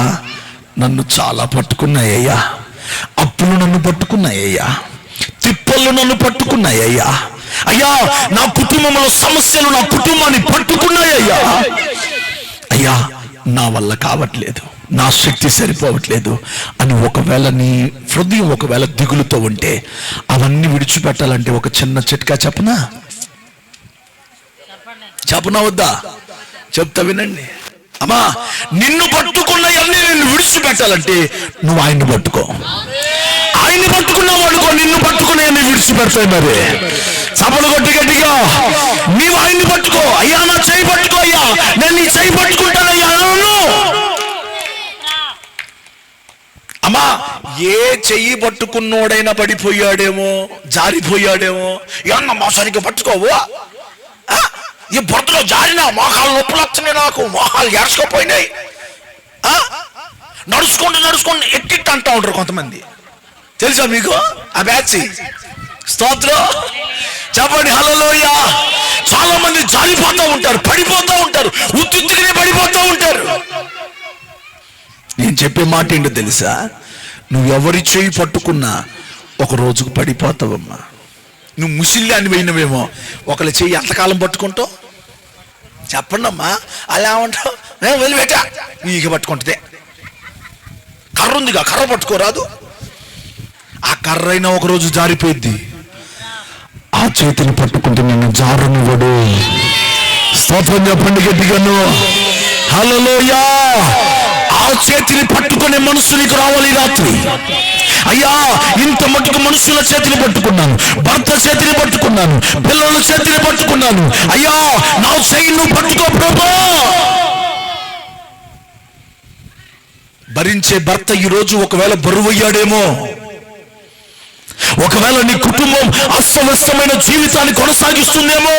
Speaker 1: నన్ను చాలా పట్టుకున్నాయ్యా, అప్పులు నన్ను పట్టుకున్నాయ్యా, తిప్పలు నన్ను పట్టుకున్నాయ్యా. అయ్యా నా కుటుంబంలో సమస్యలు నా కుటుంబాన్ని పట్టుకున్నాయ్యా. అయ్యా నా వల్ల కావట్లేదు, నా శక్తి సరిపోవట్లేదు అని ఒకవేళ నీ హృదయం ఒకవేళ దిగులుతో ఉంటే అవన్నీ విడిచిపెట్టాలంటే ఒక చిన్న చిట్కా చెప్పనా? చెప్పనా వద్దా? చెప్తా వినండి. అమ్మా నిన్ను పట్టుకున్నవన్నీ నిన్ను విడిచిపెట్టాలంటే నువ్వు ఆయన్ని పట్టుకో. ఆయన్ని పట్టుకున్నావు అనుకో, నిన్ను పట్టుకున్నాయని విడిచిపెడతాయి. మరి చపలు కొట్టి గట్టిగా నీవు ఆయన్ని పట్టుకో. అయ్యా నా చెయ్యి పట్టుకో, అయ్యా నేను నీ చెయ్యి పట్టుకుంటానయ్యా. అమ్మా ఏ చెయ్యి పట్టుకున్నోడైనా పడిపోయాడేమో, జారిపోయాడేమో. ఏమన్నా మోసానికి పట్టుకోవు? ఈ బొద్దులో జారినా మోకాలు నొప్పులు వచ్చినాయి, నాకు మోకాలు ఎరచుకోపోయినాయి. నడుచుకుంటూ నడుచుకుంటూ ఎట్టిట్టు అంటా ఉంటారు కొంతమంది, తెలుసా మీకు ఆ బ్యాచ్? స్తోత్రం చెప్పండి హల్లెలూయా. చాలా మంది జారిపోతూ ఉంటారు, పడిపోతూ ఉంటారు, ఉత్తుత్తుగానే పడిపోతూ ఉంటారు. నేను చెప్పే మాట ఏంటో తెలుసా? నువ్వు ఎవరి చేయి పట్టుకున్నా ఒక రోజుకు పడిపోతావమ్మా. నువ్వు ముసిల్లి అని పోయినవేమో, ఒకళ్ళ చెయ్యి ఎంతకాలం పట్టుకుంటావు చెప్పండి అమ్మా. అలా ఉంటావు, వదిలిపెట్టా నీకు పట్టుకుంటుందే. కర్ర ఉందిగా, కర్ర పట్టుకోరాదు? ఆ కర్ర అయినా ఒకరోజు జారిపోయింది. ఆ చేతిని పట్టుకుంటే నిన్ను జారనివ్వడు. స్తోత్రం చెప్పండి గట్టిగాను హల్లెలూయా. ఆ చేతిని పట్టుకునే మనసు నీకు రావాలి రాత్రి. అయ్యా ఇంత మటుకు మనుషుల చేతిని పట్టుకున్నాను, భర్త చేతిని పట్టుకున్నాను, పిల్లల చేతిని పట్టుకున్నాను. అయ్యా నా చెయ్యి నువ్వు పట్టుకో ప్రభా. భరించే భర్త ఈరోజు ఒకవేళ బరువయ్యాడేమో, ఒకవేళ నీ కుటుంబం అస్తవ్యస్తమైన జీవితాన్ని కొనసాగిస్తుందేమో,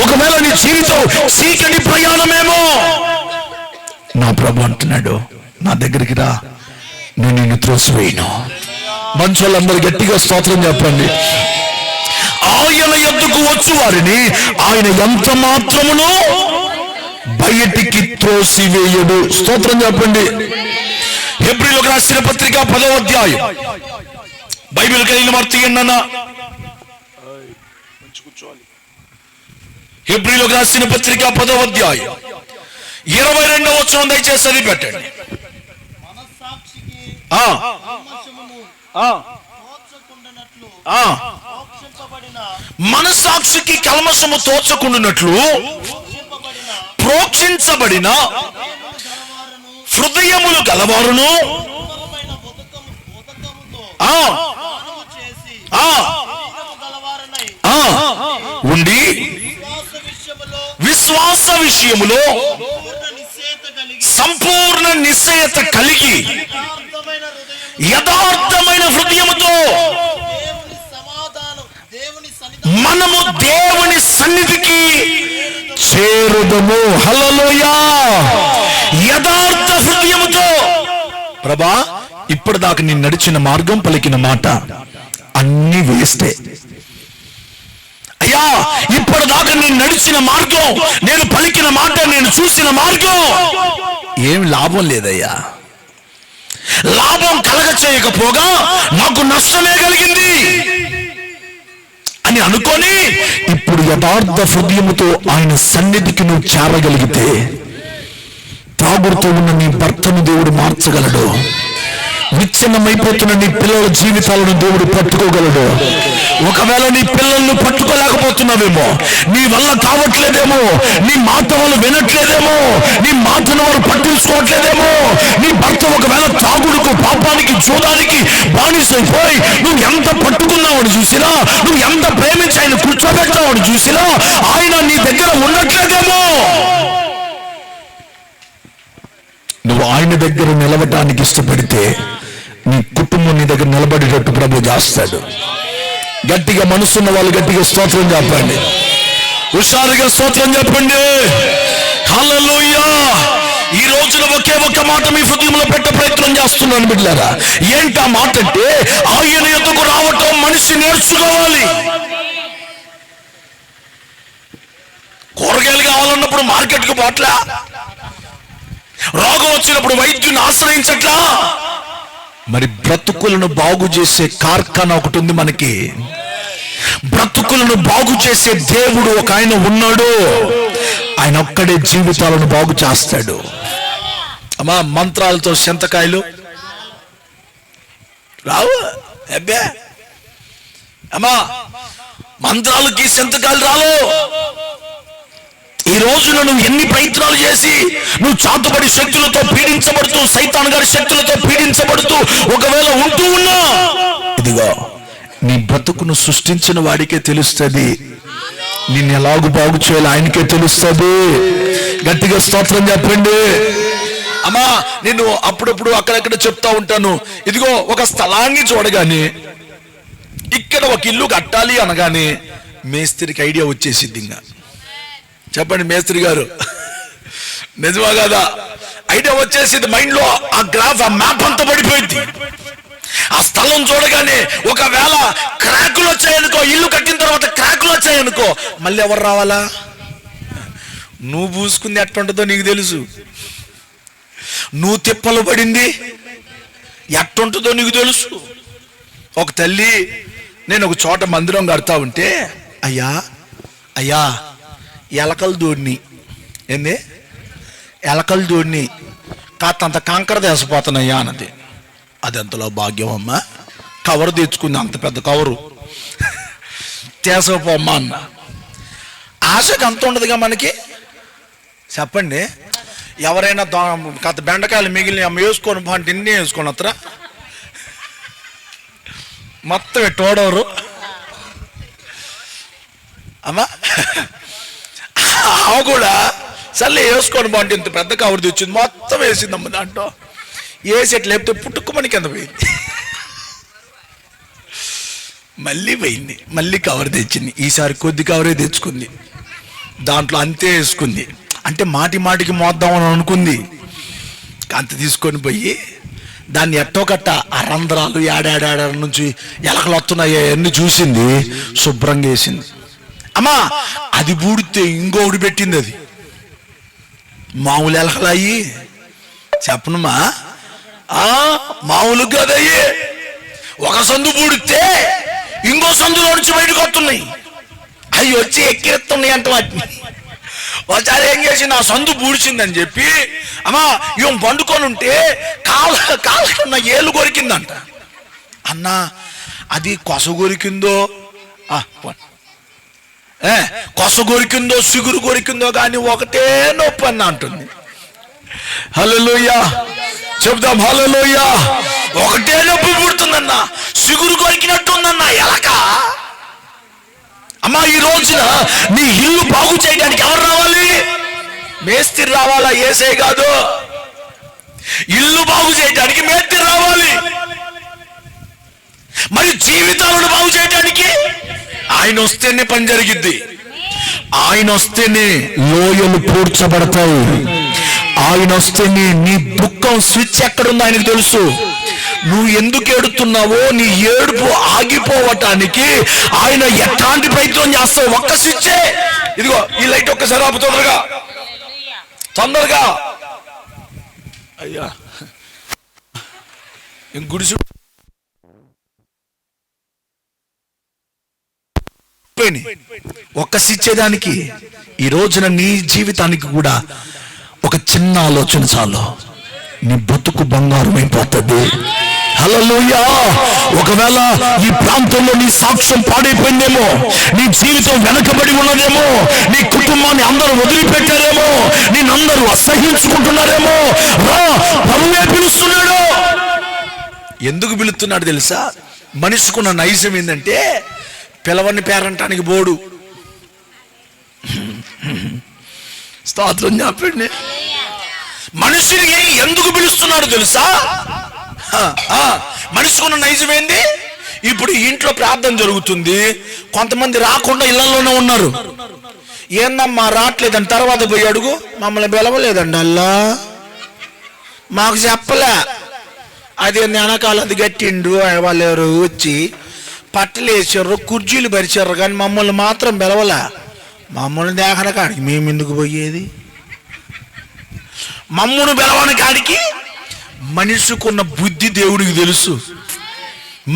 Speaker 1: ఒకవేళ నీ జీవితం చీకటి ప్రయాణమేమో. నా ప్రభు అంటున్నాడు, నా దగ్గరికి రా, నేను నిన్ను త్రోసివేయను. మనుషులందరూ గట్టిగా స్తోత్రం చెప్పండి. ఆయన యొద్దకు వచ్చు వారిని ఆయన ఎంత మాత్రమును బయటికి త్రోసివేయడు. స్తోత్రం చెప్పండి. హెబ్రీయులకు రాసిన పత్రిక 10వ అధ్యాయం, బైబిల్ కలిగిన వారు తీయండి. హెబ్రీయులకు రాసిన పత్రిక 10వ అధ్యాయం 22వ వచనం దయచేసి చదివి పెట్టండి. మనస్సాక్షికి కల్మషము తోచకుండునట్లు ప్రోక్షించబడిన హృదయములు గలవారును ఉండి విశ్వాస విషయములో సంపూర్ణ నిశ్చయత కలిగి యథార్థమైన హృదయముతో మనము దేవుని సన్నిధికి చేరుదము. హల్లెలూయా. యథార్థ హృదయముతో. ప్రభా, ఇప్పటిదాకా నేను నడిచిన మార్గం, పలికిన మాట అన్ని వేస్తే. అయ్యా, ఇప్పటిదాకా నేను నడిచిన మార్గం, నేను పలికిన మాట, నేను చూసిన మార్గం ఏం లాభం లేదయ్యా. లాభం కలగ చేయకపోగా నాకు నష్టమే కలిగింది అని అనుకొని ఇప్పుడు యథార్థ హృదయముతో ఆయన సన్నిధికి నువ్వు చేరగలిగితే తాగుడుతూ ఉన్న నీ భర్తను దేవుడు మార్చగలడు. విచ్ఛిన్నమైపోతున్న నీ పిల్లల జీవితాలను దేవుడు పట్టుకోగలడు. ఒకవేళ నీ పిల్లలను పట్టుకోలేకపోతున్నావేమో, నీ వల్ల కావట్లేదేమో, నీ మాట వాళ్ళు వినట్లేదేమో, నీ మాటను వారు పట్టించుకోవట్లేదేమో, నీ భర్త ఒకవేళ తాగుడుకు, పాపానికి, జూదానికి బానిసైపోయి నువ్వు ఎంత పట్టుకున్నావని చూసినా, నువ్వు ఎంత ప్రేమించి ఆయన కూర్చోబెట్టావని చూసినా ఆయన నీ దగ్గర ఉండట్లేదేమో. నువ్వు ఆయన దగ్గర నిలవటానికి ఇష్టపడితే నీ కుటుంబం నీ దగ్గర నిలబడేటట్టు ప్రభు చేస్తాడు. గట్టిగా మనసున్న వాళ్ళు గట్టిగా స్తోత్రం చెప్పండి. హుషారుగా స్తోత్రం చెప్పండి. హల్లెలూయా. ఈ రోజున ఒకే ఒక్క మాట మీ హృదయంలో పెట్టే ప్రయత్నం చేస్తున్నాను బిడ్డలారా. ఏంటి ఆ మాట అంటే, ఆయన ఎదుగు రావటం మనిషి నేర్చుకోవాలి. కూరగాయలు కావాలన్నప్పుడు మార్కెట్కి పోట్లా, రోగం వచ్చినప్పుడు వైద్యుని ఆశ్రయించట్లా. మరి బ్రతుకులను బాగు చేసే కార్ఖానా ఒకటి ఉంది మనకి. బ్రతుకులను బాగు చేసే దేవుడు ఒక ఆయన ఉన్నాడు. ఆయన ఒక్కడే జీవితాలను బాగు చేస్తాడు. అమ్మా, మంత్రాలతో సెంతకాయలు రావు. అబ్బే అమ్మా, మంత్రాలకి సెంతకాయలు రావు. ఈ రోజున నువ్వు ఎన్ని ప్రయత్నాలు చేసి నువ్వు చాతుబడి శక్తులతో పీడించబడుతూ, సైతాన్ గారి శక్తులతో పీడించబడుతూ ఒకవేళ ఉంటూ ఉన్నా, ఇదిగో నీ బ్రతుకును సృష్టించిన వాడికే తెలుస్తుంది. నిన్ను ఎలాగూ బాగు చేయాలి ఆయనకే తెలుస్తుంది. గట్టిగా స్తోత్రం చెప్పండి. అమ్మా, నేను అప్పుడప్పుడు అక్కడెక్కడ చెప్తా ఉంటాను. ఇదిగో ఒక స్థలాన్ని చూడగానే, ఇక్కడ ఒక ఇల్లు కట్టాలి అనగానే మేస్త్రికి ఐడియా వచ్చేసిద్ది. ఇంకా చెప్పండి మేస్త్రి గారు, నిజమా కదా? ఐడియా వచ్చేసింది మైండ్ లో. ఆ గ్రాఫ్, ఆ మ్యాప్ అంతా పడిపోయింది. ఆ స్థలం చూడగానే ఒకవేళ క్రాకులు వచ్చాయనుకో, ఇల్లు కట్టిన తర్వాత క్రాకులు వచ్చాయనుకో, మళ్ళీ ఎవరు రావాలా? నువ్వు పూసుకుంది ఎట్టుంటుందో నీకు తెలుసు. నువ్వు తిప్పలు పడింది ఎట్టుంటుందో నీకు తెలుసు. ఒక తల్లి, నేను ఒక చోట మందిరం కడతా ఉంటే, అయ్యా అయ్యా ఎలకలు దూడిని, ఏంది ఎలకలు దూడిని కాస్తంత కంకర తీసిపోతున్నాయ్యా అన్నది. అది ఎంతలో భాగ్యం అమ్మా. కవరు తెచ్చుకుంది, అంత పెద్ద కవరు. తీసపోమ్మా అన్న. ఆశకు అంత ఉండదుగా మనకి. చెప్పండి, ఎవరైనా కాస్త బెండకాయలు మిగిలిన అమ్మ వేసుకొని బాగుంటే ఇన్ని వేసుకొని వస్తారా? మొత్తం ఎట్టోడవరు అమ్మా. ఆమె కూడా సర్లే వేసుకొని బాగుంటే ఇంత పెద్ద కవర్ తెచ్చింది, మొత్తం వేసిందమ్మ. దాంట్లో వేసి ఎట్లా లేపితే పుట్టుకుమని కింద పోయింది. మళ్ళీ పోయింది, మళ్ళీ కవర్ తెచ్చింది. ఈసారి కొద్ది కవరే తెచ్చుకుంది, దాంట్లో అంతే వేసుకుంది. అంటే మాటి మాటికి మోద్దామని అనుకుంది. అంత తీసుకొని పోయి దాన్ని ఎట్టో కట్ట ఆ రంధ్రాలు ఏడాడాడ నుంచి ఎలకలు వస్తున్నాయి అన్ని చూసింది, శుభ్రంగా వేసింది. అమ్మా, అది బూడితే ఇంకొకటి పెట్టింది. అది మామూలు ఎలకలయ్యి చెప్పనమ్మా, మామూలు కదయ్యి. ఒక సందు పూడితే ఇంకో సందులో నుంచి బయటకు వస్తున్నాయి. అవి వచ్చి ఎక్కిరెత్తున్నాయి అంట వాటిని. ఒకసారి ఏం చేసి నా సందు పూడిచిందని చెప్పి అమ్మా ఇవం పండుకొని ఉంటే కాళ్ళకున్న ఏళ్ళు కొరికిందంట. అన్నా అది కొస కొరికిందో కొస కొరికిందో సిగురు కొరికిందో కానీ ఒకటే నొప్పి అన్న అంటుంది. హల్లెలూయా చెప్దాం, హల్లెలూయా. ఒకటే నొప్పి పుడుతుందన్న, సిగురు కొరికినట్టుందన్న ఎలక. అమ్మా ఈ రోజున నీ ఇల్లు బాగు చేయడానికి ఎవరు రావాలి? మేస్త్రి రావాలా? యేసే కాదు. ఇల్లు బాగు చేయడానికి మేస్త్రి రావాలి. మరి జీవితాలను బాగు చేయడానికి ఆయన వస్తేనే పని జరిగిద్ది. ఆయన వస్తేనే లోయలు పూడ్చబడతాయి. ఆయన వస్తేనే నీ దుఃఖం స్విచ్ ఎక్కడుందో ఆయనకు తెలుసు. నువ్వు ఎందుకు ఏడుతున్నావో నీ ఏడుపు ఆగిపోవటానికి ఆయన ఎట్లాంటి ప్రయత్నం చేస్తావు? ఒక్క స్విచ్చే. ఇదిగో ఈ లైట్ ఒక్కసారి ఆపు, తొందరగా తొందరగా. అయ్యా గుడిసు ఒక్క స్విచ్చేదానికి ఈ రోజున నీ జీవితానికి కూడా ఒక చిన్న ఆలోచన చాలు, నీ బతుకు బంగారం అయిపోతుంది. హల్లెలూయా. ఒకవేళ ఈ ప్రాంతంలో నీ సాక్ష్యం పాడైపోయిందేమో, నీ జీవితం వెనకబడి ఉన్నదేమో, నీ కుటుంబాన్ని అందరూ వదిలిపెట్టారేమో, నిన్నందరూ అసహించుకుంటున్నారేమో, రా ప్రభువే పిలుస్తున్నాడు. ఎందుకు పిలుస్తున్నాడు తెలుసా? మనిషికున్న నైజం ఏంటంటే పిలవని పేరంటానికి బోడు. స్తోత్రం చెప్పండి. మనిషిని ఎందుకు పిలుస్తున్నాడు తెలుసా? మనిషికున్న నైజం ఏంది? ఇప్పుడు ఇంట్లో ప్రార్థన జరుగుతుంది, కొంతమంది రాకుండా ఇళ్లలోనే ఉన్నారు. ఏందమ్మా రావట్లేదని తర్వాత పోయి అడుగు, మమ్మల్ని పిలవలేదండి అల్లా, మాకు చెప్పలే. అది వెనకాల అది గట్టిండు, వాళ్ళు ఎవరు వచ్చి పట్టలు వేసారు, కుర్చీలు పరిచారు, కానీ మమ్మల్ని మాత్రం పిలవలే. మమ్మల్ని దేకన కాడికి మేము ఎందుకు పోయేది? మమ్మల్ని పిలవని కాడికి మనిషికున్న బుద్ధి దేవుడికి తెలుసు.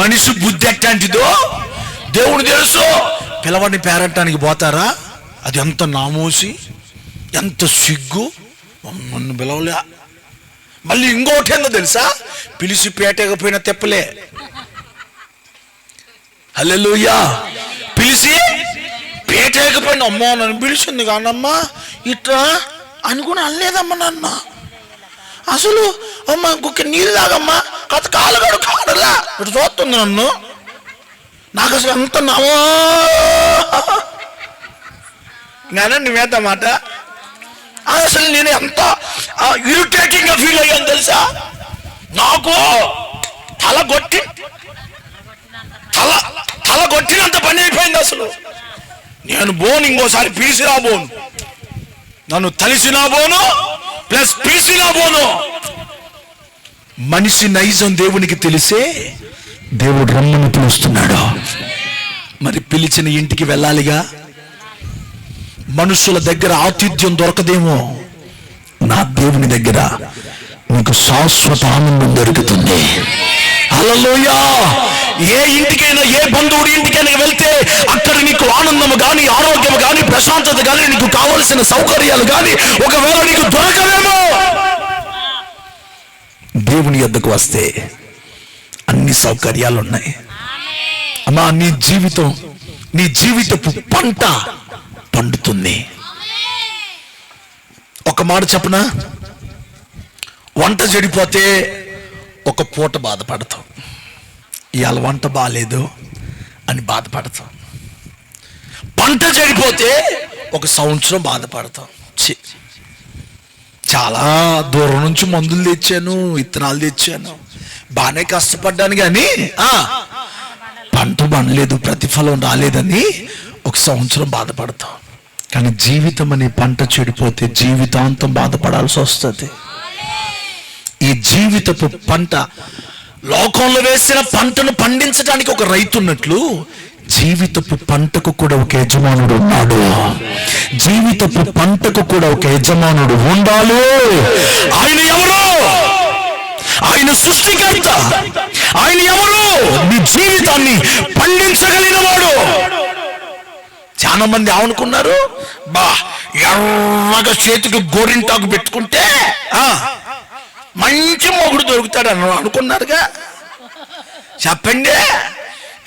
Speaker 1: మనిషి బుద్ధి ఎట్లాంటిదో దేవుడు తెలుసు. పిలవని పేరంటానికి పోతారా? అది ఎంత నామోసి, ఎంత సిగ్గు. మమ్మల్ని పిలవలే. మళ్ళీ ఇంకోటి ఏందో తెలుసా? పిలిచి పేటకపోయినా తెప్పలే. హల్లెలూయా. పిలిచి పేటకపోయినా అమ్మా నన్ను పిలిచింది కానమ్మా ఇట్లా అని కూడా అనలేదమ్మా నన్న. అసలు అమ్మ ఇంకొక నీళ్ళు తాగమ్మా కథ కాలుగడు కాడలా ఇటు చూస్తుంది నన్ను. నాకు అసలు ఎంత నవో నేనండి వేద్దామాట. అసలు నేను ఎంత ఇరిటేటింగ్ గా ఫీల్ అయ్యాను తెలుసా? నాకు తల కొట్టినంత పని అయిపోయింది. అసలు నేను బోను, ఇంకోసారి పిలిచినా బోను, నన్ను తలిసినా బోను, ప్లస్ పిలిచినా బోను. మనిషి నైజం దేవునికి తెలిసే దేవుడు రమ్మని పిలుస్తున్నాడు. మరి పిలిచిన ఇంటికి వెళ్ళాలిగా. మనుషుల దగ్గర ఆతిథ్యం దొరకదేమో, నా దేవుని దగ్గర నీకు శాశ్వత ఆనందం దొరుకుతుంది. హల్లెలూయా. ఏ ఇంటికైనా, ఏ బంధువుడి ఇంటికైనా వెళ్తే అక్కడ నీకు ఆనందము గాని, ఆరోగ్యం గాని, ప్రశాంతత గాని, నీకు కావలసిన సౌకర్యాలు గాని ఒకవేళ నీకు దొరకవేమో, దేవుని యొద్దకు వస్తే అన్ని సౌకర్యాలు ఉన్నాయి. అమ్మా నీ జీవితపు పంట పండుతుంది. ఒక మాట చెప్పనా? వంట చెడిపోతే ఒక పూట బాధపడతాం, ఇవాళ వంట బాగాలేదు అని బాధపడతాం. పంట చెడిపోతే ఒక సంవత్సరం బాధపడతాం. చాలా దూరం నుంచి మందులు తెచ్చాను, విత్తనాలు తెచ్చాను, బాగానే కష్టపడ్డాను, కానీ పంట పండలేదు, ప్రతిఫలం రాలేదని ఒక సంవత్సరం బాధపడతాం. కానీ జీవితం అనే పంట చెడిపోతే జీవితాంతం బాధపడాల్సి వస్తుంది. ఈ జీవితపు పంట లోకంలో వేసిన పంటను పండించడానికి ఒక రైతు ఉన్నట్లు జీవితపు పంటకు కూడా ఒక యజమానుడు ఉన్నాడు. జీవితపు పంటకు కూడా ఒక యజమానుడు ఉండాలి. ఆయన ఎవరు? ఆయన సృష్టికర్త. ఆయన ఎవరు? నీ జీవితాన్ని పండించగలిగిన వాడు. చాలా మంది ఏమనుకున్నారు, ఎర్రగా చేతికి గోరింటాకు పెట్టుకుంటే మంచి మొగుడు దొరుకుతాడు అనుకున్నారుగా. చెప్పండి,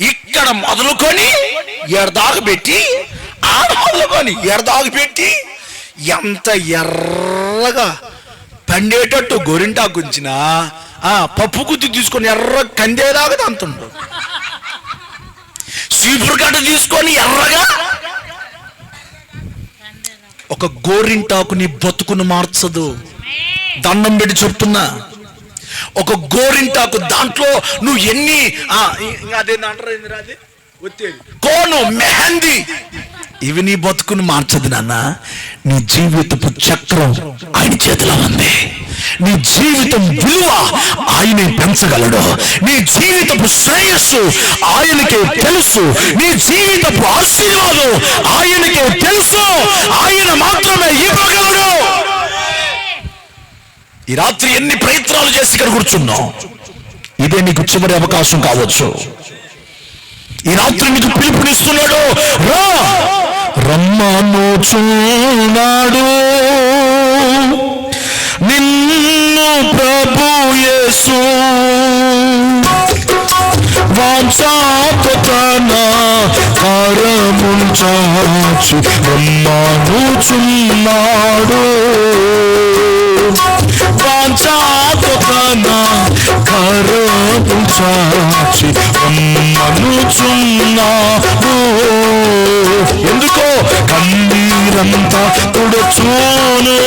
Speaker 1: ఇక్కడ మొదలుకొని ఎడదాగు పెట్టి ఆడ మొదలుకొని ఎడదాగు పెట్టి ఎంత ఎర్రగా పండేటట్టు గోరింటాకు ఉంచినా పప్పు గుత్తి తీసుకొని ఎర్ర కందేలాగా తంతుండు. సీపురు గడ్డ తీసుకొని ఎర్రగా. ఒక గోరింటాకు నీ బతుకును మార్చదు. దండం పెట్టి చెప్తున్నా, ఒక గోరింటాకు దాంట్లో నువ్వు ఎన్ని కోను మెహందీ ఇవి నీ బతుకును మార్చదు నాన్న. నీ జీవితపు చక్రం ఆయన చేతిలో ఉంది. నీ జీవితం విలువ ఆయనే పెంచగలడు. నీ జీవితపు శ్రేయస్సు ఆయనకే తెలుసు. నీ జీవితపు ఆశీర్వాదం ఆయనకే తెలుసు. ఆయన మాత్రమే ఇవ్వగలడు. ఈ రాత్రి ఎన్ని ప్రయత్నాలు చేసి ఇక్కడ కూర్చున్నావు, ఇదే నీకు చివరి అవకాశం కావచ్చు. ఈ రాత్రి నీకు పిలుపునిస్తున్నాడు, రా రమ్మనుచున్నాడు నిన్ను ప్రభు యేసు. వాంఛతో తన కరమును చాచి రమ్మనుచున్నాడు. వాంఛతో తన కరమును చాచి రమ్మనుచున్నాడు. ఎందుకో కన్నీరంతా తుడుచును,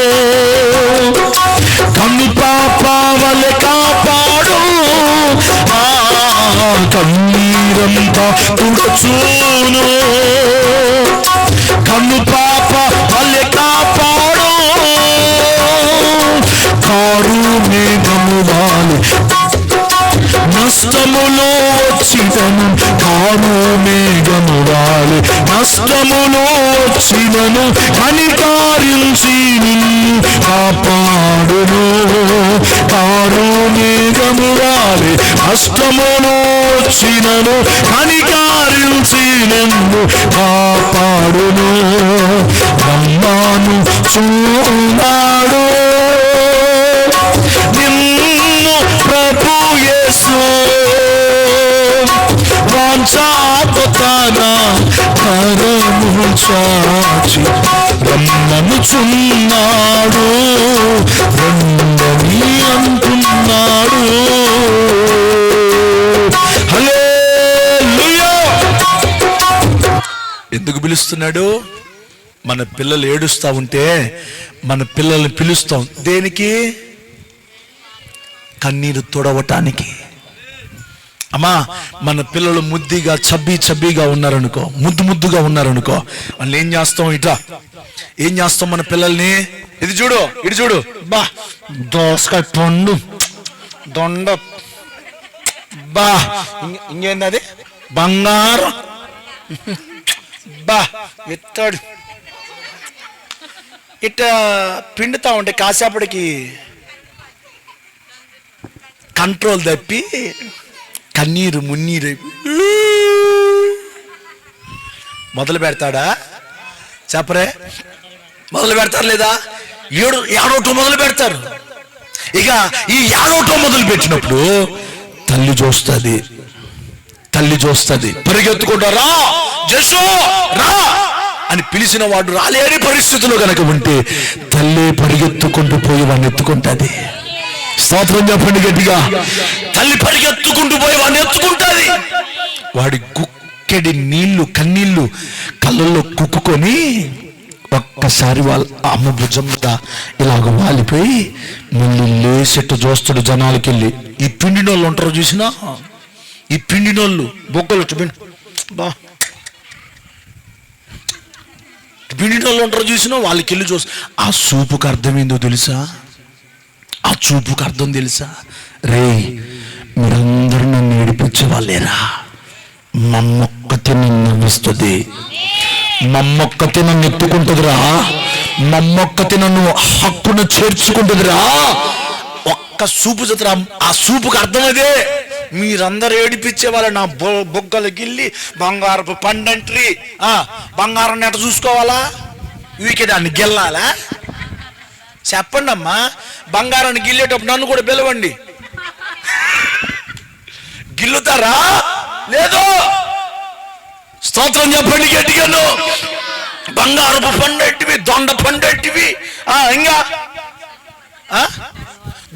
Speaker 1: కన్ను పాప వలె కాపాడు. కన్నీరంతా తుడుచును, కన్ను పాప వలె కాపాడు. కారు మేఘము వాలె నష్టములో వచ్చినను, కారు మేఘము వాలె నష్టములో వచ్చినను కనికరించి నిన్ను కాపాడును. కారు మేఘము వాలె నష్టములో వచ్చినను కనికరించి నిన్ను కాపాడును. రమ్మను చూడాడు నిన్ను ప్రభు యేసు. వాంఛతో తన కరమును చాచి రమ్మనుచున్నాడు. రండని అంటున్నాడు. హల్లెలూయా. ఎందుకు పిలుస్తున్నాడు? మన పిల్లలు ఏడుస్తా ఉంటే మన పిల్లల్ని పిలుస్తాం దేనికి? కన్నీరు తొడవటానికి. అమ్మా, మన పిల్లలు ముద్దిగా చబ్బీగా ఉన్నారనుకో, ముద్దుగా ఉన్నారనుకో, వాళ్ళు ఏం చేస్తాం? ఏం చేస్తాం మన పిల్లల్ని? ఇది చూడు, ఇటు చూడు, బా దోసకాయ పండు దొండ, బా ఇంకేంది అది బంగారం, బా ఎత్తాడు ఇట్ట పిండుతా ఉంటే కాసేపటికి కంట్రోల్ తప్పి కన్నీరు మున్నీరు మొదలు పెడతాడా? చెప్పరే, మొదలు పెడతారు లేదా? ఏడవటం మొదలు పెడతారు. ఇక ఈ ఏడవటం మొదలు పెట్టినప్పుడు తల్లి చూస్తుంది, పరిగెత్తుకుంటారా జసు రా అని పిలిచిన వాడు రాలేని పరిస్థితిలో కనుక ఉంటే తల్లి పరిగెత్తుకుంటూ పోయి వాడిని ఎత్తుకుంటుంది. స్తోత్రం చెప్పండి గట్టిగా. తల్లి పరిగెత్తుకుంటూ పోయి వాడిని ఎత్తుకుంటుంది. వాడి గుక్కెడి కన్నీళ్లు కళ్ళల్లో కుక్కుకొని ఒక్కసారి వాళ్ళ అమ్మ భుజం మీద ఇలాగ వాలిపోయి మళ్ళీ లేసెట్టు చూస్తాడు జనాలకి వెళ్ళి. ఈ పిండినోళ్ళు ఉంటారు చూసినా, ఈ పిండినోళ్ళు బొగ్గలు బా పిండినోళ్ళు ఉంటారు చూసినా, వాళ్ళకి వెళ్ళి చూసి ఆ చూపుకు అర్థమైందో తెలుసా? ఆ చూపుకు అర్థం తెలుసా? రే మీరందరూ ఏడ్చేవాళ్ళేరా. మమ్మొక్కతే నిన్ను నవ్విస్తుంది, మమ్మొక్కతే నన్ను ఎత్తుకుంటుందిరా, మమ్మొక్కతే నన్ను హక్కును చేర్చుకుంటుందిరా. ఒక్క సూపు చదువురా, ఆ సూపుకి అర్థమదే. మీరందరూ ఏడిపించే వాళ్ళు నా బొగ్గలు గిల్లి బంగారపు పండంట్రీ, బంగారం ఎట చూసుకోవాలా, వీకే దాన్ని గెల్లాలా? చెప్పండి అమ్మా, బంగారాన్ని గిల్లేటప్పుడు నన్ను కూడా పిలవండి. గిల్లుతారా? లేదు. స్తోత్రం చెప్పండి గట్టిగాను. బంగారపు పండేటివి, దొండ పండేటివి, ఇంకా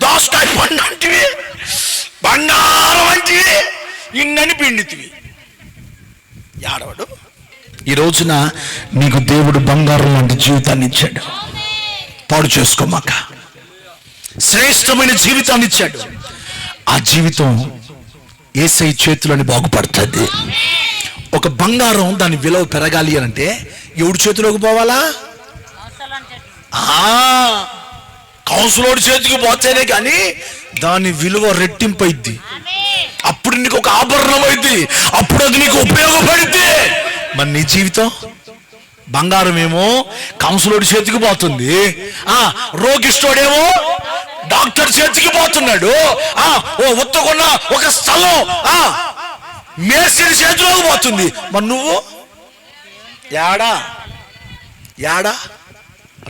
Speaker 1: దోసకాయ పండు అంటివి, బంగారం అంటివి, ఇన్నని పిండితివి. ఏడవడు. ఈ రోజున నీకు దేవుడు బంగారం లాంటి జీవితాన్ని ఇచ్చాడు. పాడు చేసుకోమాక. శ్రేష్టమైన జీవితాన్ని ఇచ్చాడు. ఆ జీవితం యేసయ్య చేతిలోని బాగుపడుతుంది. ఒక బంగారం దాని విలువ పెరగాలి అంటే ఎవడి చేతిలోకి పోవాలా? కౌన్సిలర్ చేతికి పోతేనే కానీ దాని విలువ రెట్టింపైద్ది. అప్పుడు నీకు ఒక ఆభరణం అయింది, అప్పుడు అది నీకు ఉపయోగపడింది. మరి నీ జీవితం బంగారం ఏమో కౌన్సిలర్ చేతికి పోతుంది, రోగిష్టోడేమో డాక్టర్ చేతికి పోతున్నాడు, ఉత్తకున్న ఒక స్థలం మేస్త్రి చేతిలోకి పోతుంది. మరి నువ్వు యాడా యాడా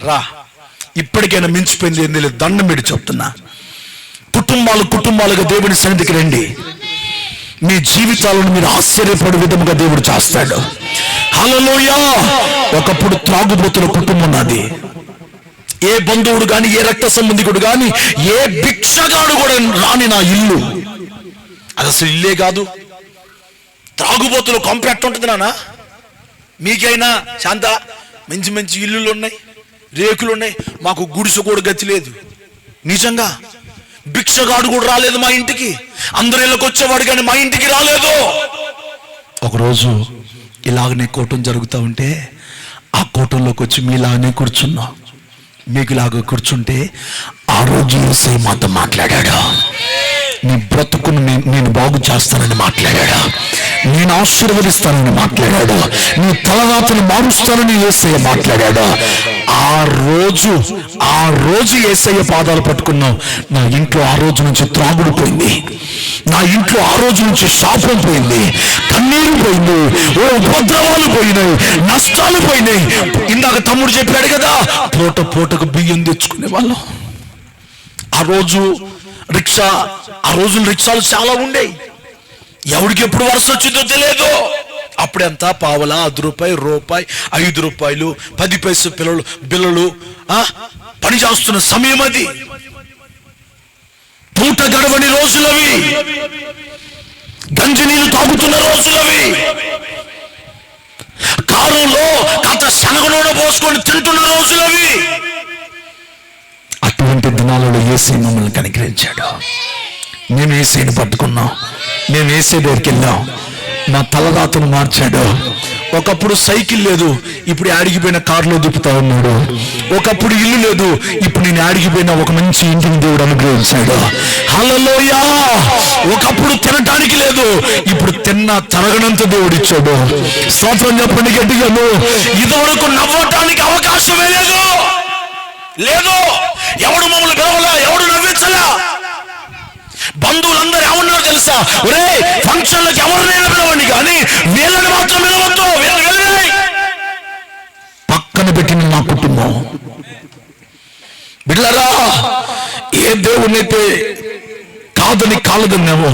Speaker 1: రా. ఇప్పటికైనా మించిపోయింది ఏంది లేదు. దండం పెట్టి చెప్తున్నా, కుటుంబాలుగా దేవుని సన్నిధికి రండి. మీ జీవితాలను మీరు ఆశ్చర్యపడే విధముగా దేవుడు చేస్తాడు. హల్లెలూయా. ఒకప్పుడు త్రాగుబోతుల కుటుంబం నాది. ఏ బంధువుడు గాని, ఏ రక్త సంబంధికుడు గాని, ఏ భిక్షగాడు కూడా రాని నా ఇల్లు. అది అసలు ఇల్లే కాదు. త్రాగుబోతులు కొంపెట్టు ఉంటుంది నాన్న. మీకైనా శాంత మంచి మంచి ఇల్లులు ఉన్నాయి, రేకులు ఉన్నాయి. మాకు గుడిసె కూడా గతి లేదు. నిజంగా భిక్షగాడు కూడా రాలేదు మా ఇంటికి. అందరు ఇళ్ళకి వచ్చేవాడు కానీ మా ఇంటికి రాలేదు. ఒకరోజు ఇలాగనే కూటం జరుగుతూ ఉంటే ఆ కూటంలోకి వచ్చి మీలాగనే కూర్చున్నా. మీకు ఇలాగ కూర్చుంటే ఆ రోజు యేసయ్య మాతో మాట్లాడాడు. నీ బ్రతుకును నేను బాగు చేస్తానని మాట్లాడాడు. నేను ఆశీర్వదిస్తానని మాట్లాడాడు. నీ తలరాతను మారుస్తానని యేసయ్య మాట్లాడాడు. ఆ రోజు యేసయ్య పాదాలు పట్టుకున్నావు. నా ఇంట్లో ఆ రోజు నుంచి త్రాగుడు పోయింది. నా ఇంట్లో ఆ రోజు నుంచి శాపం పోయింది, కన్నీరు పోయింది, ఉపద్రవాలు పోయినాయి, నష్టాలు పోయినాయి. ఇందాక తమ్ముడు చెప్పాడు కదా, పూటకు బియ్యం తెచ్చుకునే వాళ్ళం. ఆ రోజులు రిక్షాలు చాలా ఉండేవి. ఎవరికి ఎప్పుడు వరుస వచ్చిందో తెలియదు. అప్పుడెంత పావలా, ₹10, రూపాయి, ₹5, 10 పైసలు బిల్లలు పని చేస్తున్న సమయం అది. పూట గడవని రోజులవి, గంజి నీళ్లు తాగుతున్న రోజులవి, కారులో కాంత శనగ నూనె పోసుకొని తింటున్న రోజులవి. అటువంటి దినాలలో యేసయ్య మమ్మల్ని కనికరించాడు. మేము యేసయ్యని పట్టుకున్నాం, మేము యేసయ్య దగ్గరికి వెళ్ళాం. నా తలరాతను మార్చాడు. ఒకప్పుడు సైకిల్ లేదు, ఇప్పుడు ఆడిగిపోయిన కారులో దిప్పుతా ఉన్నాడు. ఒకప్పుడు ఇల్లు లేదు, ఇప్పుడు నేను ఆడిగిపోయిన ఒక మంచి ఇంటిని దేవుడు అనుగ్రహించాడు. హల్లెలూయా. ఒకప్పుడు తినటానికి లేదు, ఇప్పుడు తరగనంత దేవుడు ఇచ్చాడు. స్తోత్రం చెప్పండి గట్టిగాను. ఇదివరకు నవ్వటానికి అవకాశమే లేదు. ఎవడు మమ్మల్ని పిలవలా, ఎవడు నవ్వించలా. బంధువులందరూ ఏమన్నారు తెలుసా? ఒరే, ఫంక్షన్లకు ఎవరినైనా పిలవండి కానీ వీళ్ళని మాత్రం పిలవద్దు. పక్కన పెట్టిన నా కుటుంబం బిడ్డలారా, ఏ దేవుడినైతే కాదని కాలదన్నామో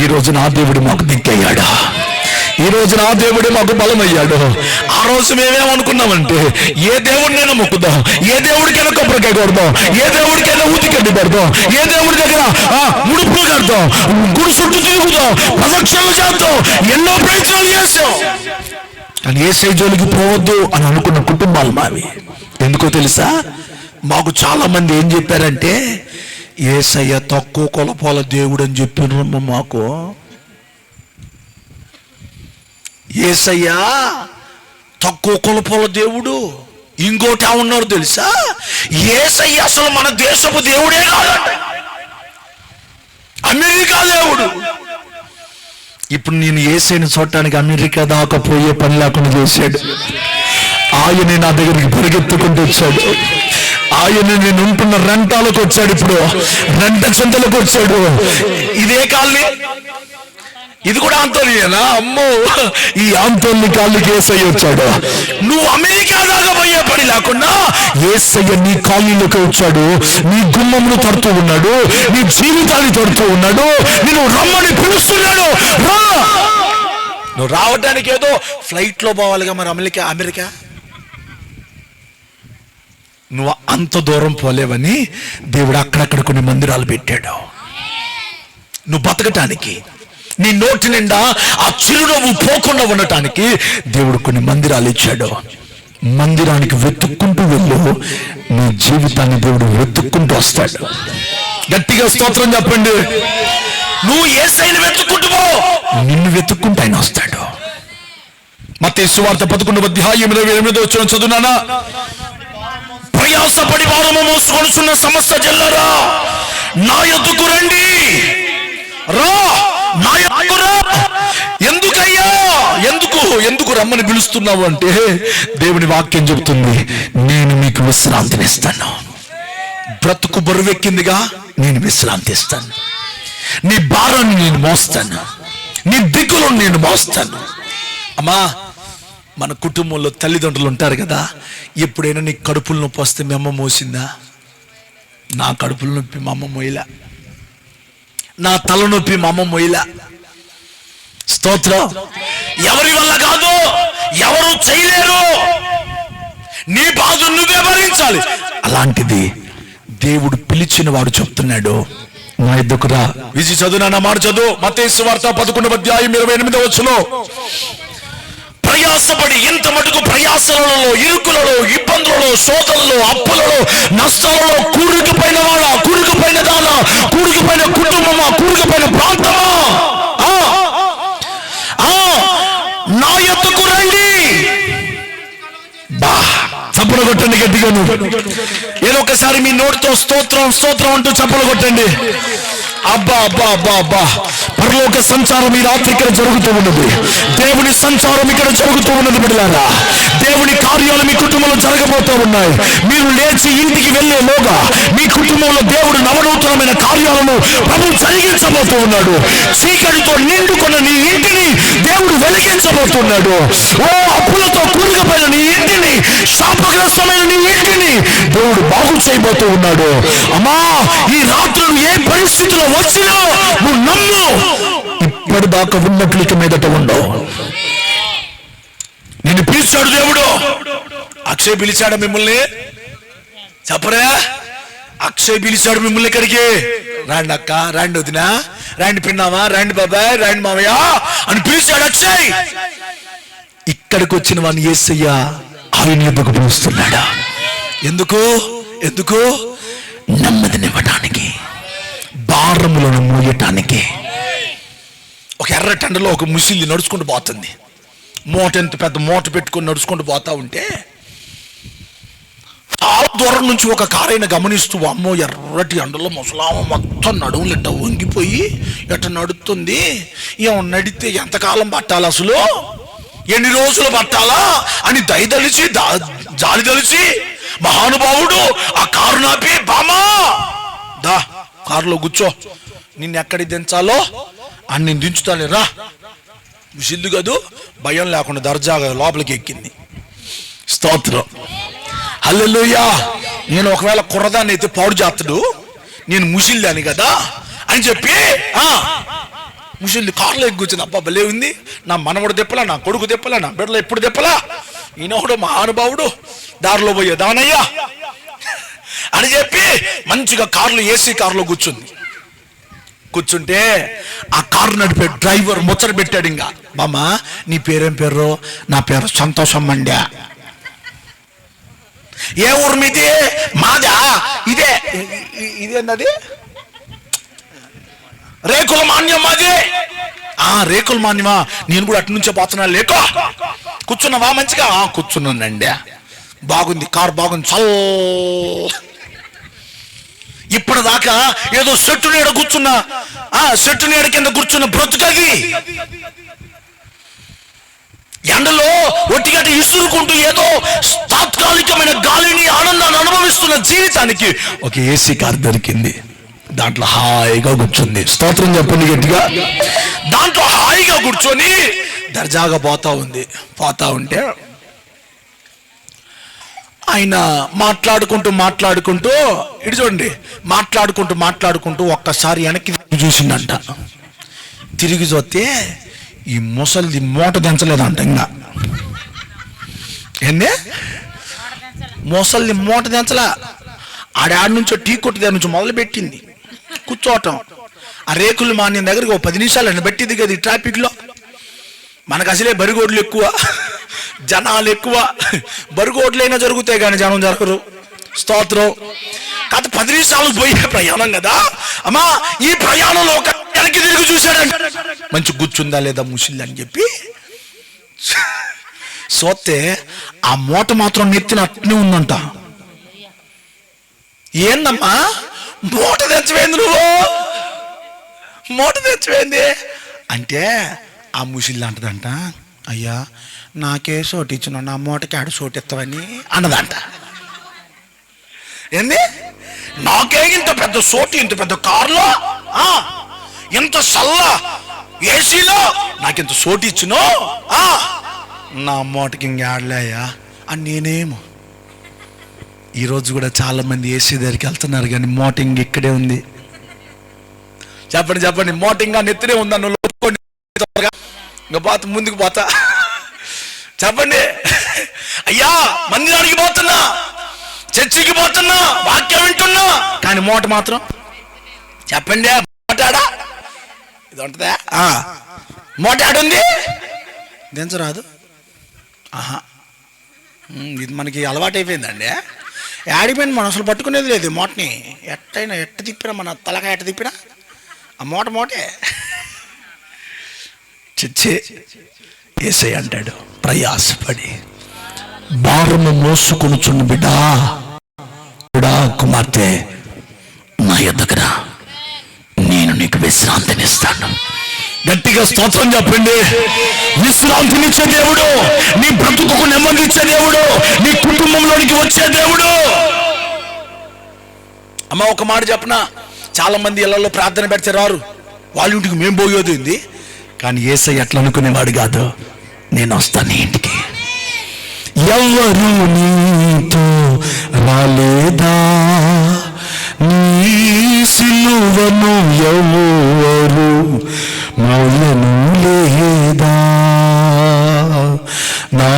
Speaker 1: ఈ రోజు నా దేవుడు మాకు దిక్కయ్యాడా. ఈ రోజు నా దేవుడే మాకు బలమయ్యాడు. ఆ రోజు మేమేమనుకున్నామంటే, ఏ దేవుడినైనా మొక్కుదాం, ఏ దేవుడికైనా కొబ్బరికాయ కొడదాం, ఏ దేవుడికైనా ఊతికడ్డి పెడదాం, ఏ దేవుడి దగ్గర ముడుపులు కడతాం, గుడి చుట్టూ తిరుగుదాం, ప్రదక్షిణలు చేద్దాం, ఎన్నో ప్రయత్నాలు చేస్తాం. కానీ యేసయ్య జోలికి పోవద్దు అని అనుకున్న కుటుంబాలు మావి. ఎందుకో తెలుసా? మాకు చాలా మంది ఏం చెప్పారంటే, యేసయ్య తక్కువ కొలపాల దేవుడు అని చెప్పినమ్మ. మాకు యేసయ్య తక్కువ కొలపాల దేవుడు. ఇంకోటి ఏమన్నారు తెలుసా? యేసయ్య అసలు మన దేశపు దేవుడే కాదంట, అమెరికా దేవుడు. ఇప్పుడు నేను యేసయ్యను చూడటానికి అమెరికా దాకా పోయే పని లేకుండా చేశాడు. ఆయన నా దగ్గరికి పరిగెత్తుకుంటూ వచ్చాడు. ఆయన నేను ఉంటున్న రెంటాలకు వచ్చాడు. ఇప్పుడు రెంట చింతలకు వచ్చాడు. ఇదే కాలనీ, ఇది కూడా ఆంతోనియేనా? అమ్మో, ఈ ఆంతోని కాళ్ళకి యేసయ్య వచ్చాడు. నువ్వు అమెరికా దాకా పోయే పని లేకుండా యేసయ్య నీ కాళ్ళలోకి వచ్చాడు. నీ గుమ్మమును తడుతూ ఉన్నాడు, నీ జీవితాన్ని తడుతూ ఉన్నాడు, నిన్ను రమ్మని పిలుస్తున్నాడు. రా, నువ్వు రావడానికి ఏదో ఫ్లైట్ లో పోవాలిగా, మరి అమెరికా నువ్వు అంత దూరం పోలేవని దేవుడు అక్కడక్కడ కొన్ని మందిరాలు పెట్టాడు. నువ్వు బతకటానికి, నీ నోటి నిండా ఆ చిరునవ్వు పోకుండా ఉండటానికి దేవుడు కొన్ని మందిరాలు ఇచ్చాడు. మందిరానికి వెతుక్కుంటూ వెళ్ళు, నీ జీవితాన్ని దేవుడు వెతుక్కుంటూ వస్తాడు. గట్టిగా స్తోత్రం చెప్పండి. నువ్వు యేసయ్యను వెతుక్కుంటూ పో, నిన్ను వెతుక్కుంటూ ఆయన వస్తాడు. మత్తయి సువార్త 11:28 చదువునానా? ప్రయాసపడి భారము మోసుకొనుచున్న సమస్త జనులారా, నా యొద్దకు రండి. రా, నా యొద్దకు రా. ఎందుకయ్యా, ఎందుకు రమ్మని పిలుస్తున్నావు అంటే దేవుని వాక్యం చెబుతుంది, నేను మీకు విశ్రాంతినిస్తాను. బ్రతుకు బరువెక్కిందిగా, నేను విశ్రాంతి ఇస్తాను. నీ భారాన్ని నేను మోస్తాను, నీ దిక్కులను నేను మోస్తాను. అమ్మా, మన కుటుంబంలో తల్లిదండ్రులు ఉంటారు కదా, ఎప్పుడైనా నీ కడుపుల నొప్పి వస్తే మీ అమ్మ మోసిందా? నా కడుపుల నొప్పి మా అమ్మ మోయలా, నా తలనొప్పి మా అమ్మ మోయలా. స్తోత్రం. ఎవరి వల్ల కాదు, ఎవరు చేయలేరు. నీ బాధ నువ్వే భరించాలి. అలాంటిది దేవుడు పిలిచిన వాడు చెప్తున్నాడు, నా ఇద్దరు రా. విజి చదువు, నా మాట చదువు. మత్తయి సువార్త 11:28. ప్రయాసపడి, ఇంత మటుకు ప్రయాసలలో, ఇరుకులలో, ఇబ్బందులలో, శోధనలో, అప్పులలో, నష్టాలలో కూరుకుపోయిన వాళ్ళ, కూరుకుపోయిన దానా, కూరుకుపోయిన కుటుంబమా, కూరుకుపోయిన ప్రాంతమా, నా యొద్దకు రండి. బా, చప్పలు కొట్టండి గట్టిగా. ఏదో ఒకసారి మీ నోటితో స్తోత్రం స్తోత్రం అంటూ చప్పలు కొట్టండి. అబ్బా అబ్బా అబ్బా అబ్బా, పరలోక సంచారం ఈ రాత్రి ఇక్కడ జరుగుతూ ఉన్నది. దేవుని సంచారం ఇక్కడ జరుగుతూ ఉన్నది. బిడ్డలారా, దేవుని కార్యాలు మీ కుటుంబంలో జరగబోతూ ఉన్నాయి. మీరు లేచి ఇంటికి వెళ్ళేలోగా మీ కుటుంబంలో దేవుడు నవనూతనమైన కార్యాలను ప్రభు జరిగించబోతూ ఉన్నాడు. చీకటితో నిండుకున్న నీ ఇంటిని దేవుడు వెలిగించబోతున్నాడు. ఓ అప్పులతో కూరుకుపోయిన నీ ఇంటిని, శాపగ్రస్తమైన నీ ఇంటిని దేవుడు బాగు చేయబోతూ ఉన్నాడు. అమ్మా, ఈ రాత్రి ఏ పరిస్థితిలో వచ్చినా నువ్వు నమ్ము, ఇప్పటిదాకా ఉన్నట్లు ఇక మీదట ఉండవు. నిన్ను పిలిచాడు దేవుడు. అక్షయ్ పిలిచాడు మిమ్మల్ని, చెప్పరా? అక్షయ్ పిలిచాడు మిమ్మల్ని ఇక్కడికి. రాండి అక్క, రాండి వదినా, రాండి పిన్నామా, రాండి బాబాయ్, రాండి మామయ్య అని పిలిచాడు అక్షయ్. ఇక్కడికి వచ్చిన వాడిని యేసయ్య ఆయన ఎందుకు పిలుస్తున్నాడా? ఎందుకు నెమ్మదినివ్వటానికి, భారములను మోయటానికి. ఒక ఎర్రటెండలో ఒక ముసిలి నడుచుకుంటూ పోతుంది. మూట, ఎంత పెద్ద మూట పెట్టుకొని నడుచుకుంటూ పోతా ఉంటే చాలా దూరం నుంచి ఒక కారైన గమనిస్తూ, అమ్మో ఎర్రటి ఎండలో ముసలామ మొత్తం నడుములు ఇట్ట వంగిపోయి ఎట్ట నడుస్తుంది, ఏమో నడితే ఎంతకాలం పట్టాలి, అసలు ఎన్ని రోజులు పట్టాలా అని దయదలిచి జాలి దలిచి మహానుభావుడు ఆ కారు నాపి, బామా దా కారులో కూర్చో, నిన్ను ఎక్కడికి దించాలో అని నేను దించుతాను రా. విసిల్లు కాదు, భయం లేకుండా దర్జాగా లోపలికి ఎక్కింది. స్తోత్రం, హల్లెలూయా. నేను ఒకవేళ కుర్రదాన్ని అయితే పాడు చేస్తాడు, నేను ముసిల్దాని కదా అని చెప్పి ముసిల్ది కారులో ఎక్కి కూర్చుంది. అబ్బా భలే ఉంది, నా మనవడు తెప్పలా, నా కొడుకు తెప్పలా, నా బిడ్డలో ఎప్పుడు తెప్పలా, ఈయనోడు మహానుభావుడు దారిలో పోయే దానయ్యా అని చెప్పి మంచిగా కారులో, ఏసీ కారులో కూర్చుంటే ఆ కారు నడిపే డ్రైవర్ ముచ్చట పెట్టాడు. ఇంకా, మామ నీ పేరేం పేరు? నా పేరు సంతోషం మండ్యా. ఏ ఊరు మీది? మాదా ఇదేంది? రేకుల మాన్యం మాది. రేకుల మాన్యమా? నేను కూడా అటు నుంచే పోతున్నా. లేకో కూర్చున్నావా? మంచిగా కూర్చున్నానండి. బాగుంది, కారు బాగుంది. చల్ ఇప్పటిదాకా ఏదో చెట్టు నీడ కూర్చున్నా, చెట్టు నీడ కింద కూర్చున్న బ్రతుకది. ఎండలో ఒట్టిగట్ట ఇసురుకుంటూ ఏదో తాత్కాలికమైన గాలిని, ఆనందాన్ని అనుభవిస్తున్న జీవితానికి ఒక ఏసీ కార్ దొరికింది. దాంట్లో హాయిగా కూర్చుంది. స్తోత్రం చెప్పండి గట్టిగా. దాంట్లో హాయిగా కూర్చొని దర్జాగా పోతా ఉంటే ఆయన మాట్లాడుకుంటూ ఇటు చూడండి, మాట్లాడుకుంటూ ఒక్కసారి వెనక్కి చూసిండంట. తిరిగి చూస్తే ఈ ముసలిది మూట దించలేదంట. ఇంకా ఏంది, ముసలిది మూట దించలా. ఆడాడి నుంచో టీ కొట్టు దగ్గర నుంచి మొదలు పెట్టింది కూర్చోవటం. ఆ రేకులు మాన్యం దగ్గరికి 10 నిమిషాలు పెట్టింది కదా. ఈ ట్రాఫిక్లో మనకు అసలే బరిగోడ్లు ఎక్కువ, జనాలు ఎక్కువ. బరిగోడ్లైనా జరుగుతాయి కానీ జనం జరగరు. స్తోత్రం. కాదు 10 నిమిషాలు పోయే ప్రయాణం కదా. అమ్మా, ఈ ప్రయాణంలో ఒక వెనక్కి తిరిగి చూశాడంట. మంచి కూర్చుందా లేదా ముసిల్లి అని చెప్పి సోతే ఆ మూట మాత్రం నెత్తిన అట్నే ఉందంట. ఏందమ్మా మూట తెచ్చిపోయింది, నువ్వు మూట తెచ్చిపోయింది అంటే ఆ ముసిల్లి అంటదంట, అయ్యా నాకే సోటు ఇచ్చిన నా మూటకి ఆడు సోటు ఎత్తవని అన్నదంట. ఏంది, నాకే ఇంత పెద్ద సోటు, ఇంత పెద్ద కారులో, ఇంత సల్ల ఏసీలో నాకింత సోటు ఇచ్చినో, నా మూటకి ఇంకేడలేయా అని నేనేమో. ఈరోజు కూడా చాలా మంది ఏసీ దగ్గరికి వెళ్తున్నారు కానీ మోటింగ్ ఇక్కడే ఉంది. చెప్పండి, మోటింగ్ నెత్తినే ఉందన్న ఇంకా పోతా, ముందుకు పోతా. చెప్పండి, అయ్యా మందిరానికి పోతున్నా, చర్చికి పోతున్నా, వాక్యం వింటున్నా, కానీ మూట మాత్రం చెప్పండి మోటాడా ఇది ఉంటుందా? మోటాడుంది దించరాదు. ఇది మనకి అలవాటు అయిపోయిందండి. ఆడిపోయింది, మనం అసలు పట్టుకునేది లేదు మూటని. ఎట్ట తిప్పినా, మన తలకాయ ఎట్ట తిప్పినా ఆ మూటే. చచ్చే యేసయ్య అంటాడు, ప్రయాసపడి భారము మోసుకొనుచున్న బిడ్డా కుమార్తె నా యొద్దకు రా, నేను నీకు విశ్రాంతినిస్తాను. గట్టిగా స్తోత్రం చెప్పండి. విశ్రాంతినిచ్చే దేవుడు, నీ బ్రతుకుకు నెమ్మదిచ్చే దేవుడు, నీ కుటుంబంలోనికి వచ్చే దేవుడు. అమ్మ ఒక మాట చెప్పనా, చాలా మంది ఇళ్లలో ప్రార్థన పెడితే రారు. వాళ్ళ ఇంటికి మేము పోయేది. కానీ యేసయ్య ఎట్లా అనుకునేవాడు కాదు, నేను వస్తాను ఇంటికి. ఎవరు నీతో రాలేదా, నీ సిలువను ఎవరు మౌలను లేదా, నా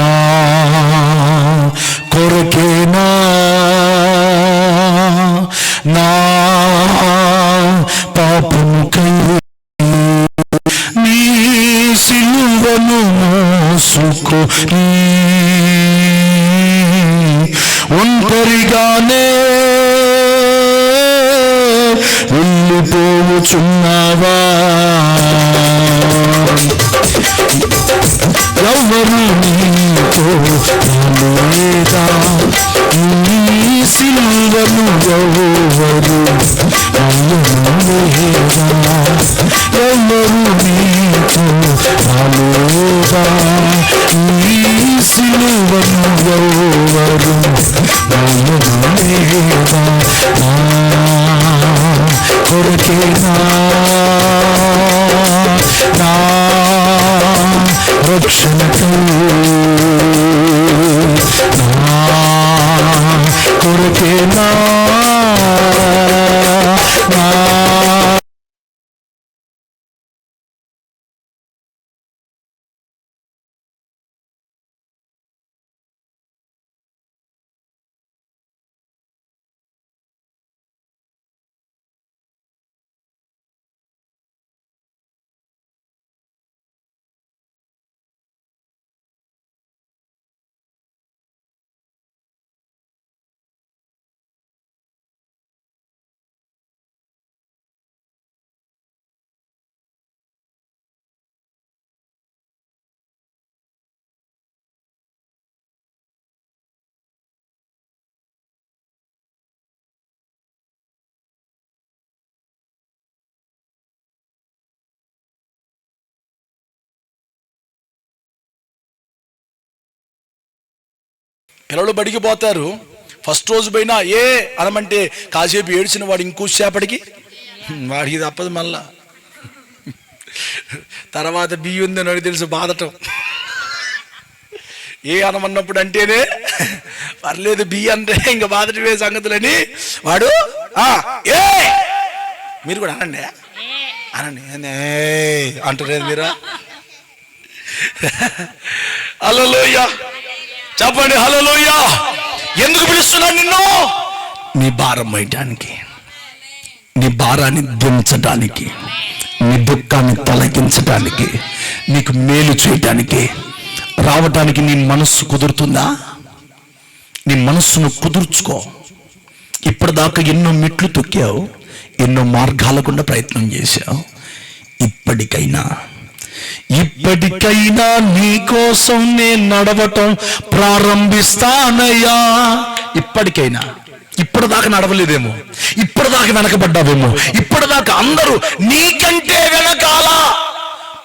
Speaker 1: కొరకేనా నా పాపము కై నీ సిలువను మోసుకొని ఒంటరిగానే వెళ్ళిపోవచ్చున్నావా, ఎవరు నీతో రాలేదా, నీ సిలువను ఎవరు లేదా, ఎవరు నీతో రాలేదా, నీ సిలువను ఎవరు లేదా, కొరకేనా నా రక్షణకు, నా కొరకేనా నా పిల్లలు బడికి పోతారు, ఫస్ట్ రోజు పోయినా ఏ అనమంటే కాసేపు ఏడ్చిన వాడు ఇంకోసేపటికి వాడికి తప్పదు. మళ్ళా తర్వాత బియ్యం ఉందని వాడికి తెలుసు బాధటం. ఏ అనమన్నప్పుడు అంటేనే పర్లేదు, బియ్యం అంటే ఇంకా బాధటమే సంగతులని వాడు ఏ మీరు కూడా అనండి అంటారు మీరా. హల్లెలూయా చెప్పండి, హల్లెలూయా. ఎందుకు పిలుస్తున్నాను నిన్ను? నీ భారం మోయటానికి, నీ భారాన్ని దించడానికి, నీ దుఃఖాన్ని తొలగించడానికి, నీకు మేలు చేయటానికి రావటానికి. నీ మనస్సు కుదురుతుందా? నీ మనస్సును కుదుర్చుకో. ఇప్పటిదాకా ఎన్నో మెట్లు తొక్కావు, ఎన్నో మార్గాల గుండా ప్రయత్నం చేశావు. ఇప్పటికైనా నీ కోసం నేను నడవటం ప్రారంభిస్తానయ్యా. ఇప్పటికైనా. ఇప్పటిదాకా నడవలేదేమో, ఇప్పటిదాకా వెనకబడ్డావేమో, ఇప్పటిదాకా అందరూ నీకంటే వెనకాల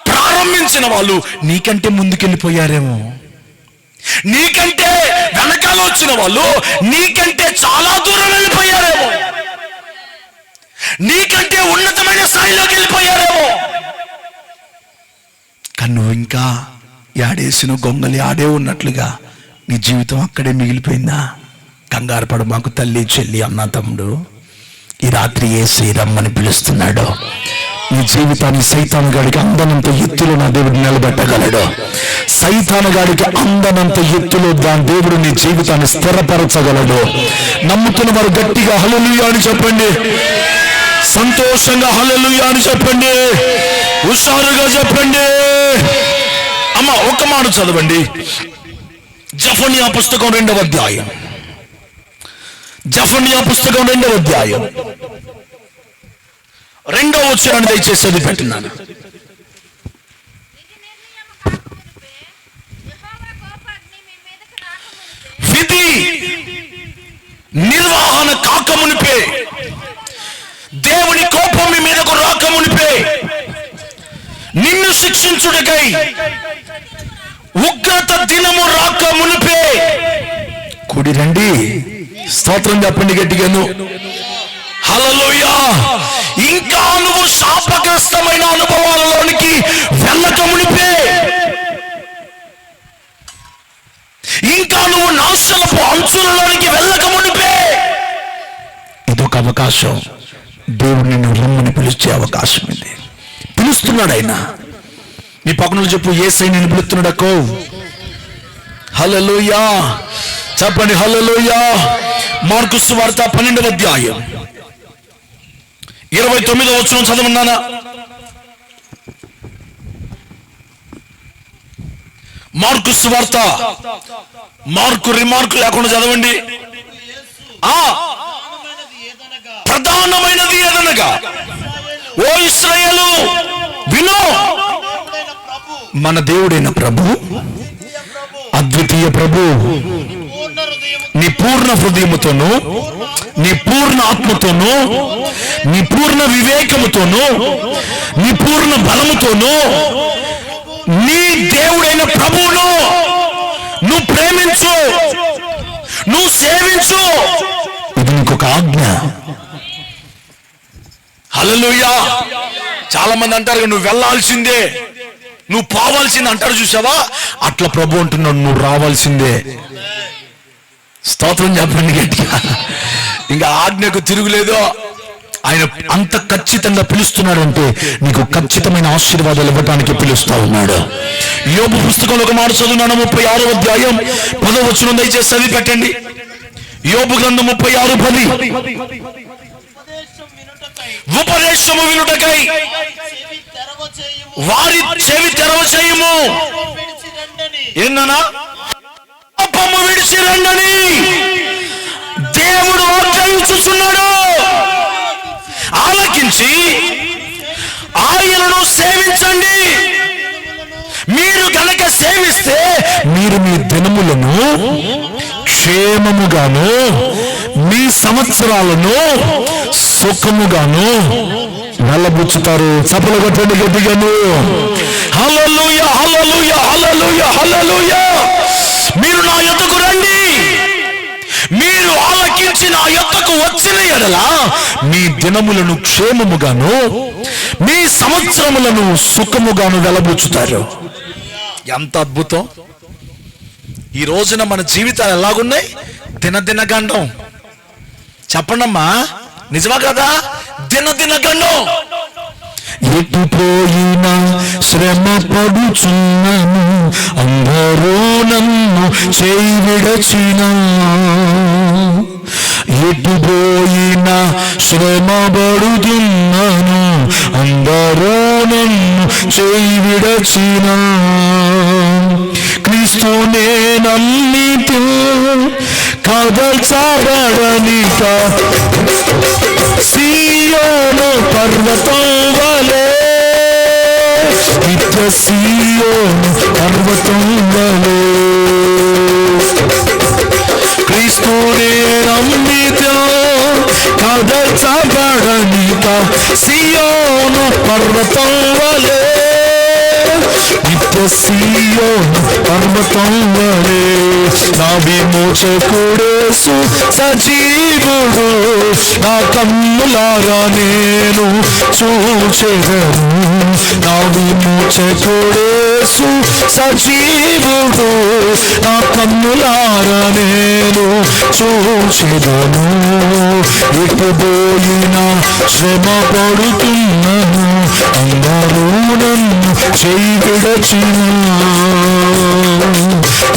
Speaker 1: ప్రారంభించిన వాళ్ళు నీకంటే ముందుకెళ్ళిపోయారేమో, నీకంటే వెనకాల వచ్చిన వాళ్ళు నీకంటే చాలా దూరం వెళ్ళిపోయారేమో, నీకంటే ఉన్నతమైన స్థాయిలోకి వెళ్ళిపోయారేమో. కానీ నువ్వు ఇంకా యాడేసిన గొంగలి ఆడే ఉన్నట్లుగా నీ జీవితం అక్కడే మిగిలిపోయిందా? కంగారు పడు మాకు తల్లి, చెల్లి, అన్న, తమ్ముడు. ఈ రాత్రి యేసయ్య రమ్మని పిలుస్తున్నాడు. నీ జీవితాన్ని సైతాను గాడికి అందనంత ఎత్తులో నా దేవుడు నిలబెట్టగలడు. సైతాను గాడికి అందనంత ఎత్తులో దాని దేవుడు నీ జీవితాన్ని స్థిరపరచగలడు. నమ్ముతున్న వారు గట్టిగా హల్లెలూయా అని చెప్పండి, సంతోషంగా హల్లెలూయా అని చెప్పండి, హుషారుగా చెప్పండి. అమ్మ ఒక్క మాట చదవండి, జెఫన్యా పుస్తకం 2వ అధ్యాయం. జెఫన్యా పుస్తకం 2వ అధ్యాయం 2వ వచనాన్ని దయచేసి చదివిపెట్టున్నాను. విధి నిర్వహణ కాకమునిపే, దేవుని కోపం మీ మీదకు రాకమునిపే, నిన్ను శిక్షించుటకై ఉగ్రత దినము రాకమునిపే. కూడి రండి, స్తోత్రం చెప్పండి గట్టిగాను, హల్లెలూయా. ఇంకా నువ్వు శాపగ్రస్తమైన అనుభవాలలోనికి వెళ్ళకమునిపే, ఇంకా నువ్వు నాశనపు అంచులలోనికి వెళ్ళకమునిపే ఇదొక అవకాశం. దేవుడు నిన్ను రమ్మని పిలిచే అవకాశం ఇది. పిలుస్తున్నాడు ఆయన. నీ పక్కన చెప్పు, యేసయ్య నిన్ను పిలుస్తున్నాడకో. హల్లెలూయా చెప్పండి, హల్లెలూయా. మార్కు సువార్త 12వ అధ్యాయం 29వ వచనం చదవన్నానా? మార్కు సువార్త, మార్కు రిమార్కు లేకుండా చదవండి. ప్రధానమైనది ఏదనగా, ఓ ఇశ్రాయేలు విను, మన దేవుడైన ప్రభు, అద్వితీయ ప్రభు, నీ పూర్ణ హృదయముతోను, నీ పూర్ణ ఆత్మతోను, నీ పూర్ణ వివేకముతోను, నీ పూర్ణ బలముతోను నీ దేవుడైన ప్రభువును నువ్వు ప్రేమించు, నువ్వు సేవించు. ఇది నీకొక ఆజ్ఞ. హల్లెలూయా. చాలా మంది అంటారు నువ్వు వెళ్ళాల్సిందే, నువ్వు పోవాల్సిందే అంటారు, చూసావా? అట్లా ప్రభు అంటున్నాడు, నువ్వు రావాల్సిందే. స్తోత్రం చెప్పండి గట్టిగా. ఇంకా ఆజ్ఞకు తిరుగులేదు. ఆయన అంత ఖచ్చితంగా పిలుస్తున్నాడు అంటే నీకు ఖచ్చితమైన ఆశీర్వాదాలు ఇవ్వడానికి పిలుస్తా ఉన్నాడు. యోబు పుస్తకంలో ఒక మాట చదువున్నాను, 36వ అధ్యాయం 10వ వచనం దయచేసి చదివి పెట్టండి. యోబు గ్రంథం 36:10. ఉపదేశము వినుటకై వారి చెవి తెరవ చేయము, ఏందన్నా పాపము విడిచి రండని దేవుడు ఆజ్ఞాయించుచున్నాడు. ఆలకించి ఆయనను సేవించండి. మీరు గనక సేవిస్తే మీరు మీ దినములను క్షేమముగాను, మీ సంవత్సరాలను సుఖముగాను వెళ్ళబుచ్చుతారు. చప్పలు కొట్టండి గట్టిగాను. హల్లెలూయా, హల్లెలూయా, హల్లెలూయా, హల్లెలూయా. మీరు నా యొద్దకు రండి, మీరు ఆలకించి నా యొద్దకు వచ్చిన ఎడల మీ దినములను క్షేమముగాను మీ సంవత్సరములను సుఖముగాను వెలబుచ్చుతారు. ఎంత అద్భుతం! ఈ రోజున మన జీవితాలు ఎలాగున్నాయి? దినదిన గండం. చెప్పండమ్మా, నిజమా కదా? దినదిన గండం. ఎటు పోయినా శ్రమ పడుచున్నాను, అందరూ నన్ను చేయి విడచినా. ఎటు పోయినా శ్రమ పడుతున్నాను, అందరూ నన్ను చేయి విడచినా. క్రీస్తునే నమ్మితే కదల్చబడనిక సీయోను పర్వతం వలె, నిత్య సీయోను పర్వతం వలె. క్రీస్తునే నమ్మితే కదల్చబడనిక సీయోను పర్వతం వలె, నిత్య సీయోను పర్వతం వలె. నా విమోచకుడేసు సజీవుడు, నా కన్నులారా నేను చూచెదను. నా విమోచకుడేసు సజీవుడు, నా కన్నులారా నేను చూచెదను. ఎటు పోయినా శ్రమ పడుతున్నాను, అందరూ నన్ను చేయి విడచినా.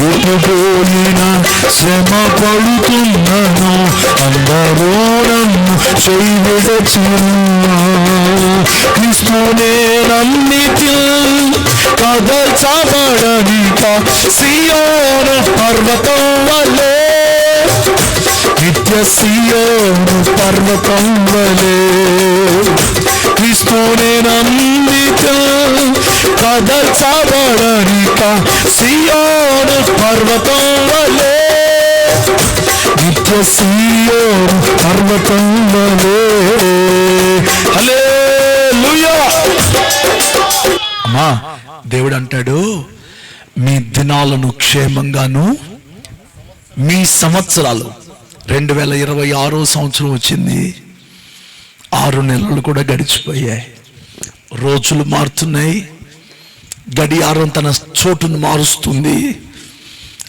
Speaker 1: ఎటు పోయినా శ్రమ పడుతున్నాను, అందరూ నన్ను చేయి విడచినా. క్రీస్తునే నమ్మితే కదల్చబడనిక సీయోను పర్వతం వలె, నిత్య సీయోను పర్వతం వలె. క్రీస్తునే నమ్మితే కదల్చబడనిక సీయోను పర్వతం వలె, నిత్య సీయోను పర్వతం వలె. హల్లెలూయా. అమ్మా, దేవుడు అంటాడు, మీ దినాలను క్షేమంగాను మీ సంవత్సరాలు 2026 సంవత్సరం వచ్చింది. 6 నెలలు కూడా గడిచిపోయాయి. రోజులు మారుతున్నాయి, గడియారం తన చోటును మారుస్తుంది.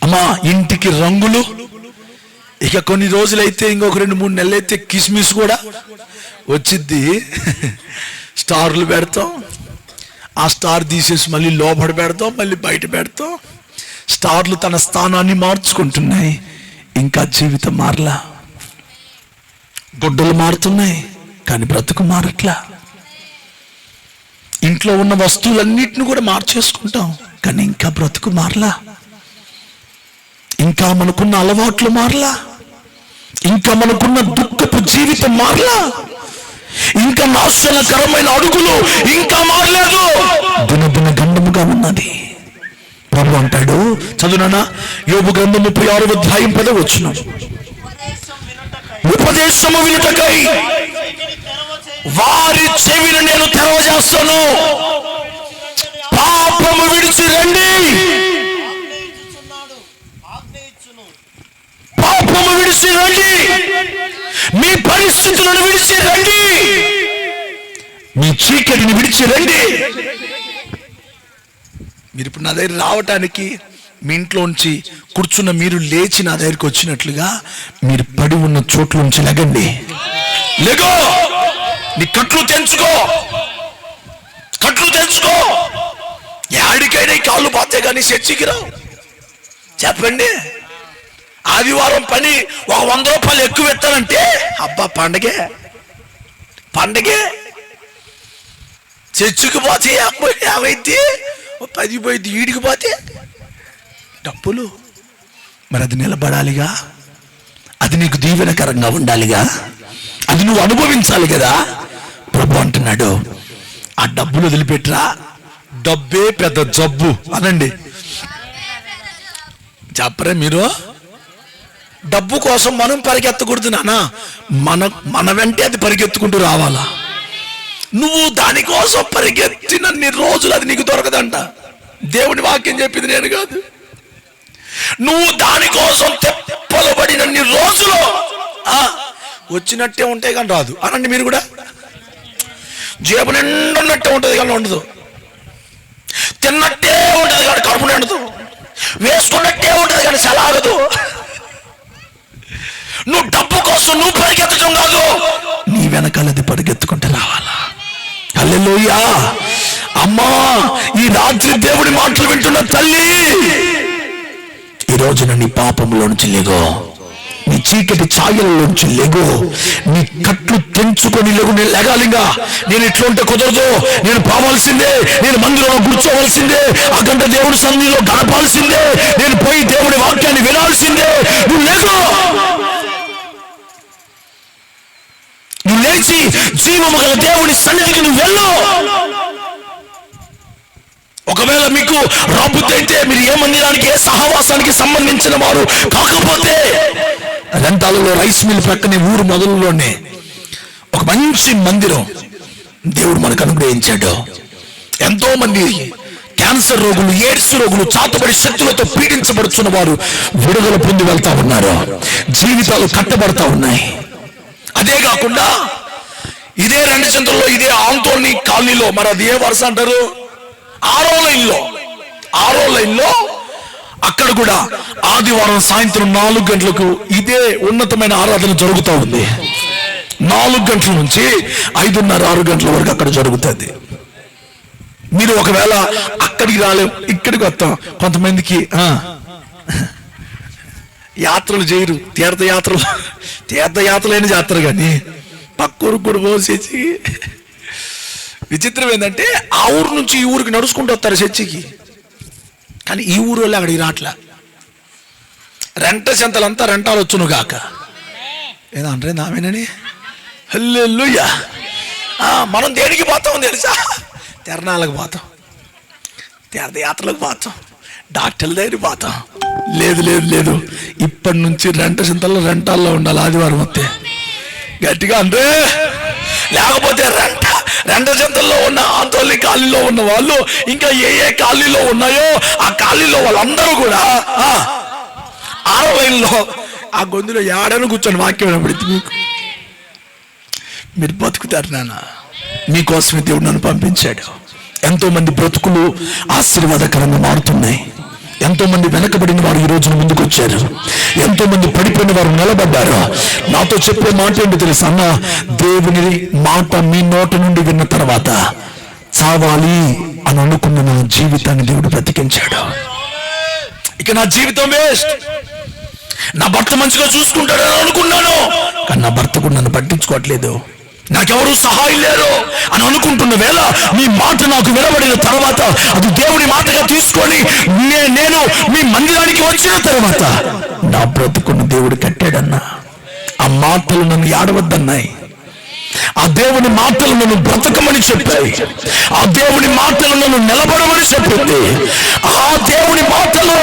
Speaker 1: అమ్మా, ఇంటికి రంగులు. ఇక కొన్ని రోజులైతే, ఇంకొక 2-3 నెలలు అయితే కిస్మిస్ కూడా వచ్చిద్ది. స్టార్లు పెడతాం, ఆ స్టార్ తీసేసి మళ్ళీ లోపల పెడతాం, మళ్ళీ బయట పెడతాం. స్టార్లు తన స్థానాన్ని మార్చుకుంటున్నాయి, ఇంకా జీవితం మారలా. గుడ్డలు మారుతున్నాయి, కానీ బ్రతుకు మారట్లా. ఇంట్లో ఉన్న వస్తువులన్నిటిని కూడా మార్చేసుకుంటాం, కానీ ఇంకా బ్రతుకు మారలా. ఇంకా మనకున్న అలవాట్లు మారలా, ఇంకా మనకున్న దుఃఖపు జీవితం మారలా, ఇంకా నాశనకరమైన అడుగులు ఇంకా మారలేదు. దినదిన గండముగా ఉన్నది. ప్రభు అంటాడు, చదువునా, యోబు గ్రంథం 36వ అధ్యాయం 10వ వచనం. ఉపదేశము వినుటకై వారి చెవిని నేను తెరవజేస్తాను. పాపము విడిచి రండి, పాపము విడిచి రండి, మీ పరిస్థితులను విడిచి రండి, మీ చీకటిని విడిచి రండి. మీరు ఇప్పుడు నా దగ్గర రావటానికి, మీ ఇంట్లోంచి కూర్చున్న మీరు లేచి నా దగ్గరికి వచ్చినట్లుగా మీరు పడి ఉన్న చోట్లోంచి లెగండి. లెగో, నీ కట్లు తెంచుకో, కట్లు తెంచుకో. యాడికైనా కాళ్ళు పోతే కానీ చర్చికి రావు. చెప్పండి, ఆదివారం పని ఒక 100 రూపాయలు ఎక్కువ ఎత్తానంటే అబ్బా పండగే పండగే. చర్చికి పోతే 50 10 పోయింది, ఈడికి పోతే డబ్బులు. మరి అది నిలబడాలిగా, అది నీకు దీవెనకరంగా ఉండాలిగా, అది నువ్వు అనుభవించాలి కదా. ప్రభు అంటున్నాడు, ఆ డబ్బులు వదిలిపెట్టరా, డబ్బే పెద్ద జబ్బు అనండి. చెప్పరే మీరు? డబ్బు కోసం మనం పరిగెత్తకూడదు నాన్న, మన వెంటే అది పరిగెత్తుకుంటూ రావాలా. నువ్వు దానికోసం పరిగెత్తినన్ని రోజులు అది నీకు దొరకదంట. దేవుని వాక్యం చెప్పింది నేను కాదు. నువ్వు దానికోసం తెప్పలు పడినన్ని రోజులు వచ్చినట్టే ఉంటాయి కానీ రాదు అనండి. మీరు కూడా జేబు నిండా ఉన్నట్టే ఉంటుంది కానీ ఉండదు, తిన్నట్టే ఉంటుంది కానీ కడుపు నిండదు, వేసుకున్నట్టే ఉంటుంది కానీ సెలాగదు. నువ్వు డబ్బు కోసం నువ్వు పరిగెత్తడం కాదు, నీ వెనకాలది పరిగెత్తుకుంటే రావాలా. హల్లెలూయా. అమ్మా, ఈ రాత్రి దేవుడి మాటలు వింటున్న తల్లి, ఈ రోజున నీ పాపంలో నుంచి లేగో, నీ చీకటి ఛాయలలోంచి లేగో, నీ కట్లు తెంచుకొని లేగు. నేను లేగాలిగా, నేను ఇట్లా ఉంటే కుదరదు, నేను పోవాల్సిందే, నేను మందిరంలో కూర్చోవలసిందే, ఆ గంట దేవుడి సన్నిధిలో గడపాల్సిందే, నేను పోయి దేవుడి వాక్యాన్ని వినాల్సిందే. నువ్వు లేగో, నువ్వు లేచి జీవము గల దేవుని సన్నిధికి నువ్వు వెళ్ళు. ఒకవేళ మీకు రాబుద్ది అయితే మీరు ఏ మందిరానికి, ఏ సహవాసానికి సంబంధించిన వారు కాకపోతే, రెంటాలలో రైస్ మిల్ ప్రక్కనే ఊరు మొదలులోనే ఒక మంచి మందిరం దేవుడు మనకు అనుగ్రహించాడు. ఎంతో మంది క్యాన్సర్ రోగులు, ఎయిడ్స్ రోగులు, చాతుబడి శక్తులతో పీడించబడుతున్న వారు విడుదల పొంది వెళ్తా ఉన్నారు, జీవితాలు కట్టబడతా ఉన్నాయి. అదే కాకుండా ఇదే 2 సెంటర్లో, ఇదే ఆంతోని కాలనీలో, మరి అది ఏ వరుస అంటారు, 6వ లైన్లో అక్కడ కూడా ఆదివారం సాయంత్రం 4 గంటలకు ఇదే ఉన్నతమైన ఆరాధన జరుగుతూ ఉంది. 4 గంటల నుంచి 5:30, 6 గంటల వరకు అక్కడ జరుగుతుంది. మీరు ఒకవేళ అక్కడికి రాలేం, ఇక్కడికి వస్తాం. కొంతమందికి యాత్రలు చేయరు, తీర్థయాత్రలైన జాతర కానీ పక్కూరు కూడా పోసేసి. విచిత్రం ఏంటంటే ఆ ఊరు నుంచి ఈ ఊరికి నడుచుకుంటూ వస్తారు చర్చికి, కానీ ఈ ఊరు వాళ్ళు అక్కడికి రాట్లా. రెంట చెంతలంతా రెంటాలు వచ్చును గాక. ఏదో అంటే నామేనని. హల్లెలూయా. మనం దేనికి పోతాం తెలుసా? తిరణాలకు పోతాం, తీర్థయాత్రలకు పోతాం, డాక్టర్ల దగ్గరికి పోతాం. లేదు, ఇప్పటి నుంచి రెంట చింతల్లో రెంటాల్లో ఉండాలి ఆదివారం వస్తే గట్టిగా అంటే. లేకపోతే రెంట చింతల్లో ఉన్న ఆందోళన కాలనీలో ఉన్న వాళ్ళు, ఇంకా ఏ కాలనీలో ఉన్నాయో ఆ కాలనీలో వాళ్ళందరూ కూడా 6వ లైన్లో ఆ గొంతులో ఏడను కూర్చొని వాక్యం వినబడింది. మీరు బతుకుతారు నాన్న, మీకోసమే దేవుడు నన్ను పంపించాడు. ఎంతో మంది బ్రతుకులు ఆశీర్వాదకరంగా మారుతున్నాయి. ఎంతో మంది వెనకబడిన వారు ఈ రోజున ముందుకు వచ్చారు, ఎంతో మంది పడిపోయిన వారు నిలబడ్డారు. నాతో చెప్పే మాట ఏంటి తెలుసా? అన్న, దేవుని మాట మీ నోట నుండి విన్న తర్వాత చావాలి అని అనుకున్న నా జీవితాన్ని దేవుడు బ్రతికించాడు. ఇక నా జీవితం వేస్ట్. నా భర్త మంచిగా చూసుకుంటాడని అనుకున్నాను, కానీ నా భర్త కూడా నన్ను పట్టించుకోవట్లేదు, నాకెవరు సహాయం లేరు అని అనుకుంటున్న వేళ మీ మాట నాకు వినబడిన తర్వాత అది దేవుని మాటగా తీసుకొని నేను మీ మందిరానికి వచ్చిన తర్వాత నా బ్రతుకును దేవుడు కట్టాడన్నా. ఆ మాటలు నన్ను ఏడవద్దన్నాయి, ఆ దేవుని మాటలు నన్ను బ్రతకమని చెప్పాయి, ఆ దేవుని మాటలు నన్ను నిలబడమని చెప్పింది, ఆ దేవుని మాటలు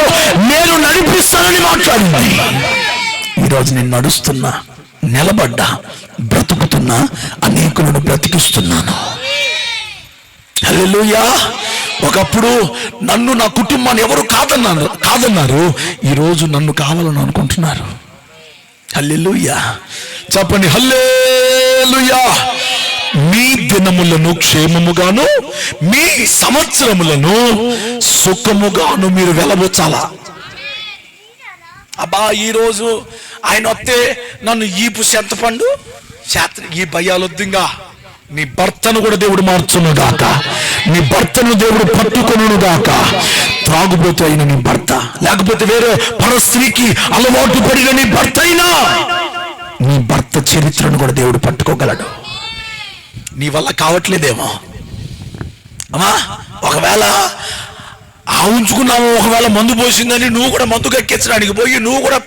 Speaker 1: నేను నడిపిస్తానని మాట్లాడింది. ఈరోజు నేను నడుస్తున్నా, నిలబడ్డా, బ్రతుకుతున్నా, అనేకులను బ్రతికిస్తున్నాను. హల్లెలూయా. ఒకప్పుడు నన్ను, నా కుటుంబాన్ని ఎవరు కాదన్నారు, ఈరోజు నన్ను కావాలని అనుకుంటున్నారు. హల్లెలూయా. చెప్పండి హల్లెలూయా. మీ దినములను క్షేమముగాను, మీ సంవత్సరములను సుఖముగాను మీరు వెలబొచ్చాలా. అబ్బా, ఈరోజు ఆయన వస్తే నన్ను ఈపు చింతపండు ఈ భయాలొద్దుగా. నీ భర్తను కూడా దేవుడు మార్చును గాక, నీ భర్తను దేవుడు పట్టుకొను గాక. త్రాగుబోతు అయిన నీ భర్త, లేకపోతే వేరే పరస్త్రీకి అలవాటు పడిన నీ భర్త అయినా, నీ భర్త చరిత్రను కూడా దేవుడు పట్టుకోగలడు. నీ వల్ల కావట్లేదేమో అమ్మా. ఒకవేళ ఉంచుకున్నావు, ఒకవేళ మందు పోసిందని నువ్వు కూడా మందు ఎక్కించడానికి పోయి నువ్వు కూడా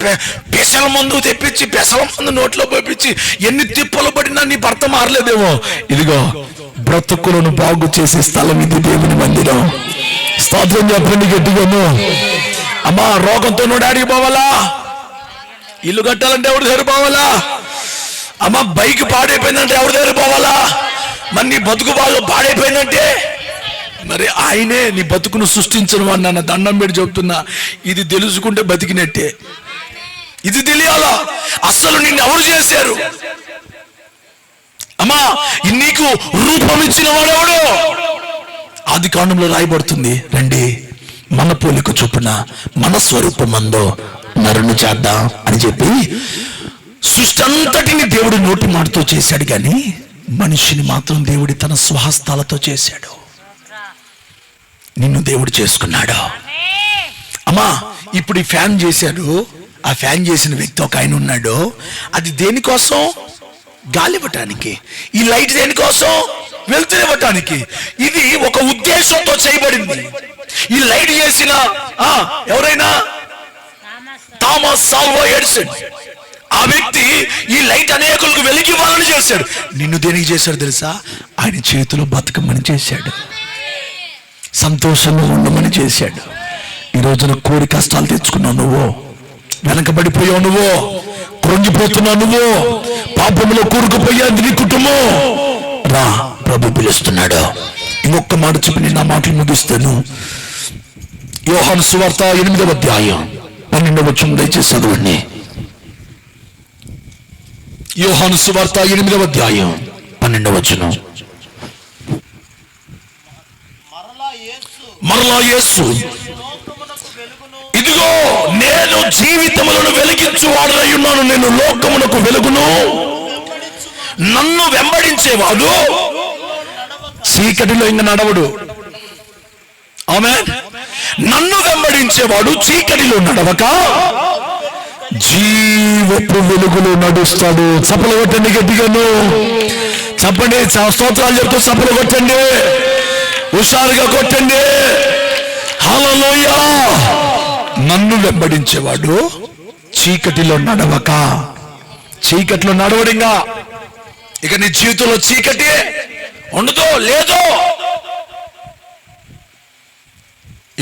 Speaker 1: పెసల మందు తెప్పించి పెసల మందు నోట్లో పోయించి ఎన్ని తిప్పలు పడినా నీ భర్త మారలేదేమో. ఇదిగో బ్రతుకులను బాగు చేసే స్థలం ఇది, దేవుని మందిరం. స్తోత్రం చెప్పండి గట్టిగాను. అమ్మా, రోగంతో నువ్వు డాడీకి పోవాలా, ఇల్లు కట్టాలంటే ఎవరి దగ్గర పోవాలా, అమ్మ బైక్ పాడైపోయిందంటే ఎవరి దగ్గర పోవాలా, మరి నీ బతుకు బాగా పాడైపోయిందంటే మరి ఆయనే నీ బతుకును సృష్టించను అని నన్ను దండం పెట్టి చెప్తున్నా. ఇది తెలుసుకుంటే బతికినట్టే. ఇది తెలియాలా, అసలు నిన్ను ఎవరు చేశారు? అమ్మా, నీకు రూపం ఇచ్చిన వాడెవడు? ఆది కాండంలో రాయబడుతుంది, రండి మన పోలిక చొప్పున మన స్వరూపమందో నరుని చేద్దాం అని చెప్పి సృష్టి అంతటిని దేవుడు నోటి మాటతో చేశాడు, కానీ మనిషిని మాత్రం దేవుడి తన స్వహస్తాలతో చేశాడు. నిన్ను దేవుడు చేసుకున్నాడు. అమ్మా, ఇప్పుడు ఈ ఫ్యాన్ చేశాడు, ఆ ఫ్యాన్ చేసిన వ్యక్తి ఒక ఆయన ఉన్నాడు. అది దేనికోసం? గాలి ఇవ్వటానికి. ఈ లైట్ దేనికోసం? వెళ్తునివ్వటానికి. ఇది ఒక ఉద్దేశంతో చేయబడింది. ఈ లైట్ చేసిన ఎవరైనా థామస్ ఆల్వా ఎడిసన్, ఆ వ్యక్తి ఈ లైట్ అనేకులకు వెలిగివ్వాలని చేశాడు. నిన్ను దేనికి చేశాడు తెలుసా? ఆయన చేతిలో బతకమని చేశాడు, సంతోషంగా ఉండమని చేశాడు. ఈ రోజున కోరి కష్టాలు తెచ్చుకున్నావు నువ్వు, వెనకబడిపోయావు నువ్వు, కృంగిపోతున్నావు నువ్వు, పాపంలో కూరుకుపోయాది నీ కుటుంబం. రా, ప్రభు పిలుస్తున్నాడు. ఇంకొక మాట చెప్పి నేను నా మాటలు ముగిస్తాను. యోహాను సువార్త 8వ అధ్యాయం 12వ వచనం దయచేసి చదవండి. యోహాను సువార్త 8వ అధ్యాయం 12వ వచనం. మరలా యేసు, ఇదిగో నేను జీవితములను వెలిగించువాడనై ఉన్నాను, నేను లోకమునకు వెలుగును. నన్ను వెంబడించేవాడు చీకటిలో ఇంక నడవడు. ఆమేన్. నన్ను వెంబడించేవాడు చీకటిలో నడవక జీవపు వెలుగులో నడుస్తాడు. చప్పలు కొట్టండి గట్టిగాను, చెప్పండి. స్తోత్రాలు చెప్తూ చప్పలు కొట్టండి, హుషారుగా కొట్టండి. హల్లెలూయా. నన్ను వెంబడించేవాడు చీకటిలో నడవక. చీకటిలో నడవడింగా ఇక నీ జీవితంలో చీకటి ఉండదో లేదో.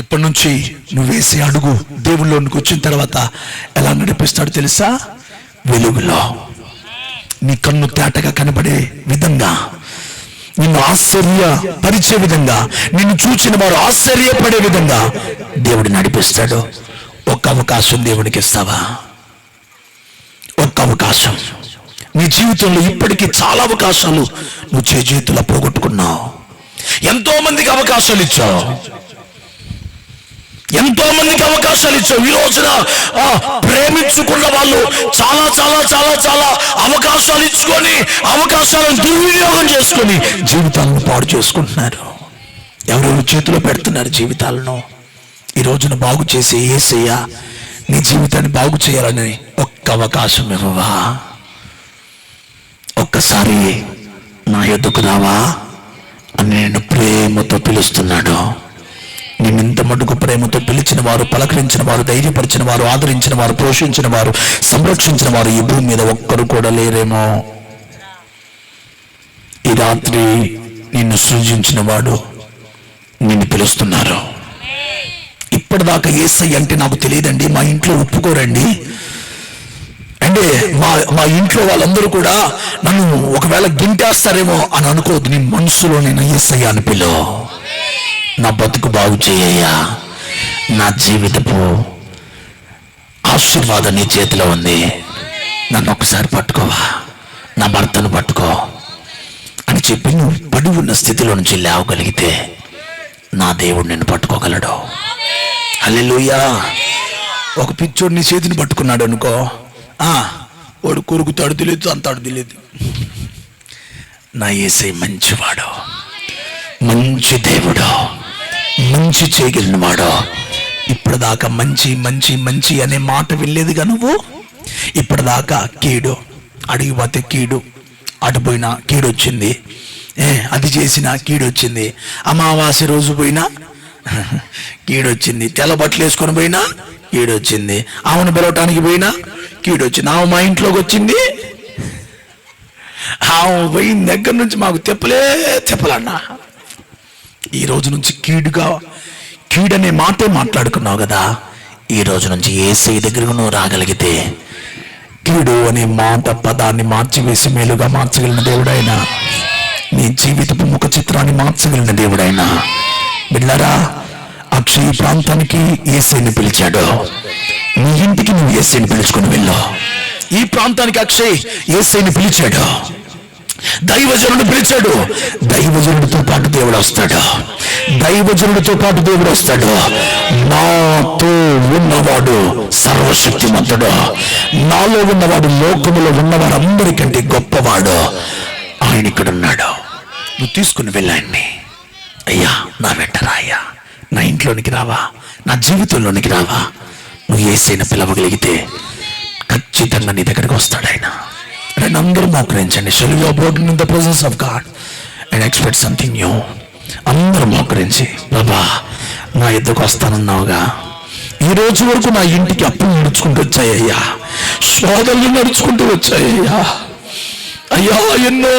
Speaker 1: ఇప్పటి నుంచి నువ్వు వేసే అడుగు దేవుళ్ళలోనికి వచ్చిన తర్వాత ఎలా నడిపిస్తాడు తెలుసా? వెలుగులో, నీ కన్ను తేటగా కనబడే విధంగా, నిన్ను ఆశ్చర్యపరిచే విధంగా, నిన్ను చూచిన వారు ఆశ్చర్యపడే విధంగా దేవుడు నడిపిస్తాడు. ఒక్క అవకాశం దేవుడికి ఇస్తావా? ఒక్క అవకాశం. నీ జీవితంలో ఇప్పటికీ చాలా అవకాశాలు నువ్వు చేతుల్లో పోగొట్టుకున్నావు. ఎంతో మందికి అవకాశాలు ఇచ్చావు, ఎంతో మందికి అవకాశాలు ఇచ్చావు. ఈ రోజున ప్రేమించుకున్న వాళ్ళు చాలా చాలా చాలా చాలా అవకాశాలు ఇచ్చుకొని అవకాశాలను దుర్వినియోగం చేసుకొని జీవితాలను పాడు చేసుకుంటున్నారు. ఎవరెవరు చేతిలో పెడుతున్నారు జీవితాలను. ఈ రోజున బాగు చేసే యేసయ్య నీ జీవితాన్ని బాగు చేయాలని ఒక్క అవకాశం ఇవ్వవా? ఒక్కసారి నా యొద్దకు రావా అని నేను ప్రేమతో పిలుస్తున్నాడు. నిన్నింత మటుకు ప్రేమతో పిలిచిన వారు, పలకరించిన వారు, ధైర్యపరిచిన వారు, ఆదరించిన వారు, పోషించిన వారు, సంరక్షించిన వారు ఈ భూమి మీద ఒక్కరు కూడా లేరేమో. ఈ రాత్రి నిన్ను సృజించిన వాడు నిన్ను పిలుస్తున్నారు. ఇప్పటిదాకా యేసయ్య అంటే నాకు తెలియదండి, మా ఇంట్లో ఒప్పుకోరండి అంటే మా ఇంట్లో వాళ్ళందరూ కూడా నన్ను ఒకవేళ గింటేస్తారేమో అని అనుకోవద్దు. నీ మనసులో నేను యేసయ్య అని పిలు. నా బతుకు బాగు చేయ్యా, నా జీవితపు ఆశీర్వాదం నీ చేతిలో ఉంది, నన్ను ఒకసారి పట్టుకోవా, నా భర్తను పట్టుకో అని చెప్పి నువ్వు పడి ఉన్న స్థితిలో నుంచి లేవగలిగితే నా దేవుడు నిన్ను పట్టుకోగలడు. హల్లెలూయా. ఒక పిచ్చోడు నీ చేతిని పట్టుకున్నాడు అనుకో, వాడు కొరుకుతాడు తెలియదు, అంతాడు తెలియదు. నా యేసయ్య మంచివాడు, మంచి దేవుడు, మంచి చేయగలిగిన వాడు. ఇప్పటిదాకా మంచి మంచి మంచి అనే మాట వినలేదుగా నువ్వు. ఇప్పటిదాకా కీడు, అడిగిపోతే కీడు, అటుపోయినా కీడు వచ్చింది, అది చేసినా కీడు వచ్చింది, అమావాస్య రోజు పోయినా కీడు వచ్చింది, తెల్ల బట్టలు వేసుకొని పోయినా కీడు వచ్చింది, ఆమెను పిలవటానికి పోయినా కీడు వచ్చింది, ఆమె మా ఇంట్లోకి వచ్చింది, ఆమె పోయిన దగ్గర నుంచి మాకు చెప్పలన్నా. ఈ రోజు నుంచి కీడనే మాటే మాట్లాడుకున్నావు కదా. ఈ రోజు నుంచి యేసయ్య దగ్గరకు నువ్వు రాగలిగితే కీడు అనే మాట పదాన్ని మార్చివేసి మేలుగా మార్చగలిగిన దేవుడైనా, నీ జీవితపు ముఖ చిత్రాన్ని మార్చగలిగిన దేవుడైనా
Speaker 3: బిడ్డలారా, అక్షయ్ ఈ ప్రాంతానికి యేసయ్యని పిలిచాడు. నీ ఇంటికి నువ్వు యేసయ్యని పిలుచుకుని వెళ్ళు. ఈ ప్రాంతానికి అక్షయ్ యేసయ్యని పిలిచాడు, దైవజనుడు పిలిచాడు. దైవజనుడితో పాటు దేవుడు వస్తాడు. దైవజనుడితో పాటు దేవుడు వస్తాడు. నాతో ఉన్నవాడు సర్వశక్తిమంతుడు, నాలో ఉన్నవాడు లోకములో ఉన్నవారందరికంటే గొప్పవాడు. ఆయన ఇక్కడ ఉన్నాడు. నువ్వు తీసుకుని వెళ్ళాన్ని. అయ్యా, నా వెంట రాయ్యా, నా ఇంట్లోనికి రావా, నా జీవితంలోనికి రావా. నువ్వు యేసయ్యని పిలవగలిగితే ఖచ్చితంగా నీ దగ్గరికి వస్తాడు ఆయన. రండి, అందరూ మోకరించండి. Shall we bow in the presence of God and expect something new? అందరూ మోకరించి, బాబా నా ఎద్దుకు వస్తానన్నావుగా, ఈ రోజు వరకు నా ఇంటికి అప్పులు నడుచుకుంటూ వచ్చాయ్యా, శోధనలు నడుచుకుంటూ వచ్చాయ్యా. అయ్యా, ఎన్నో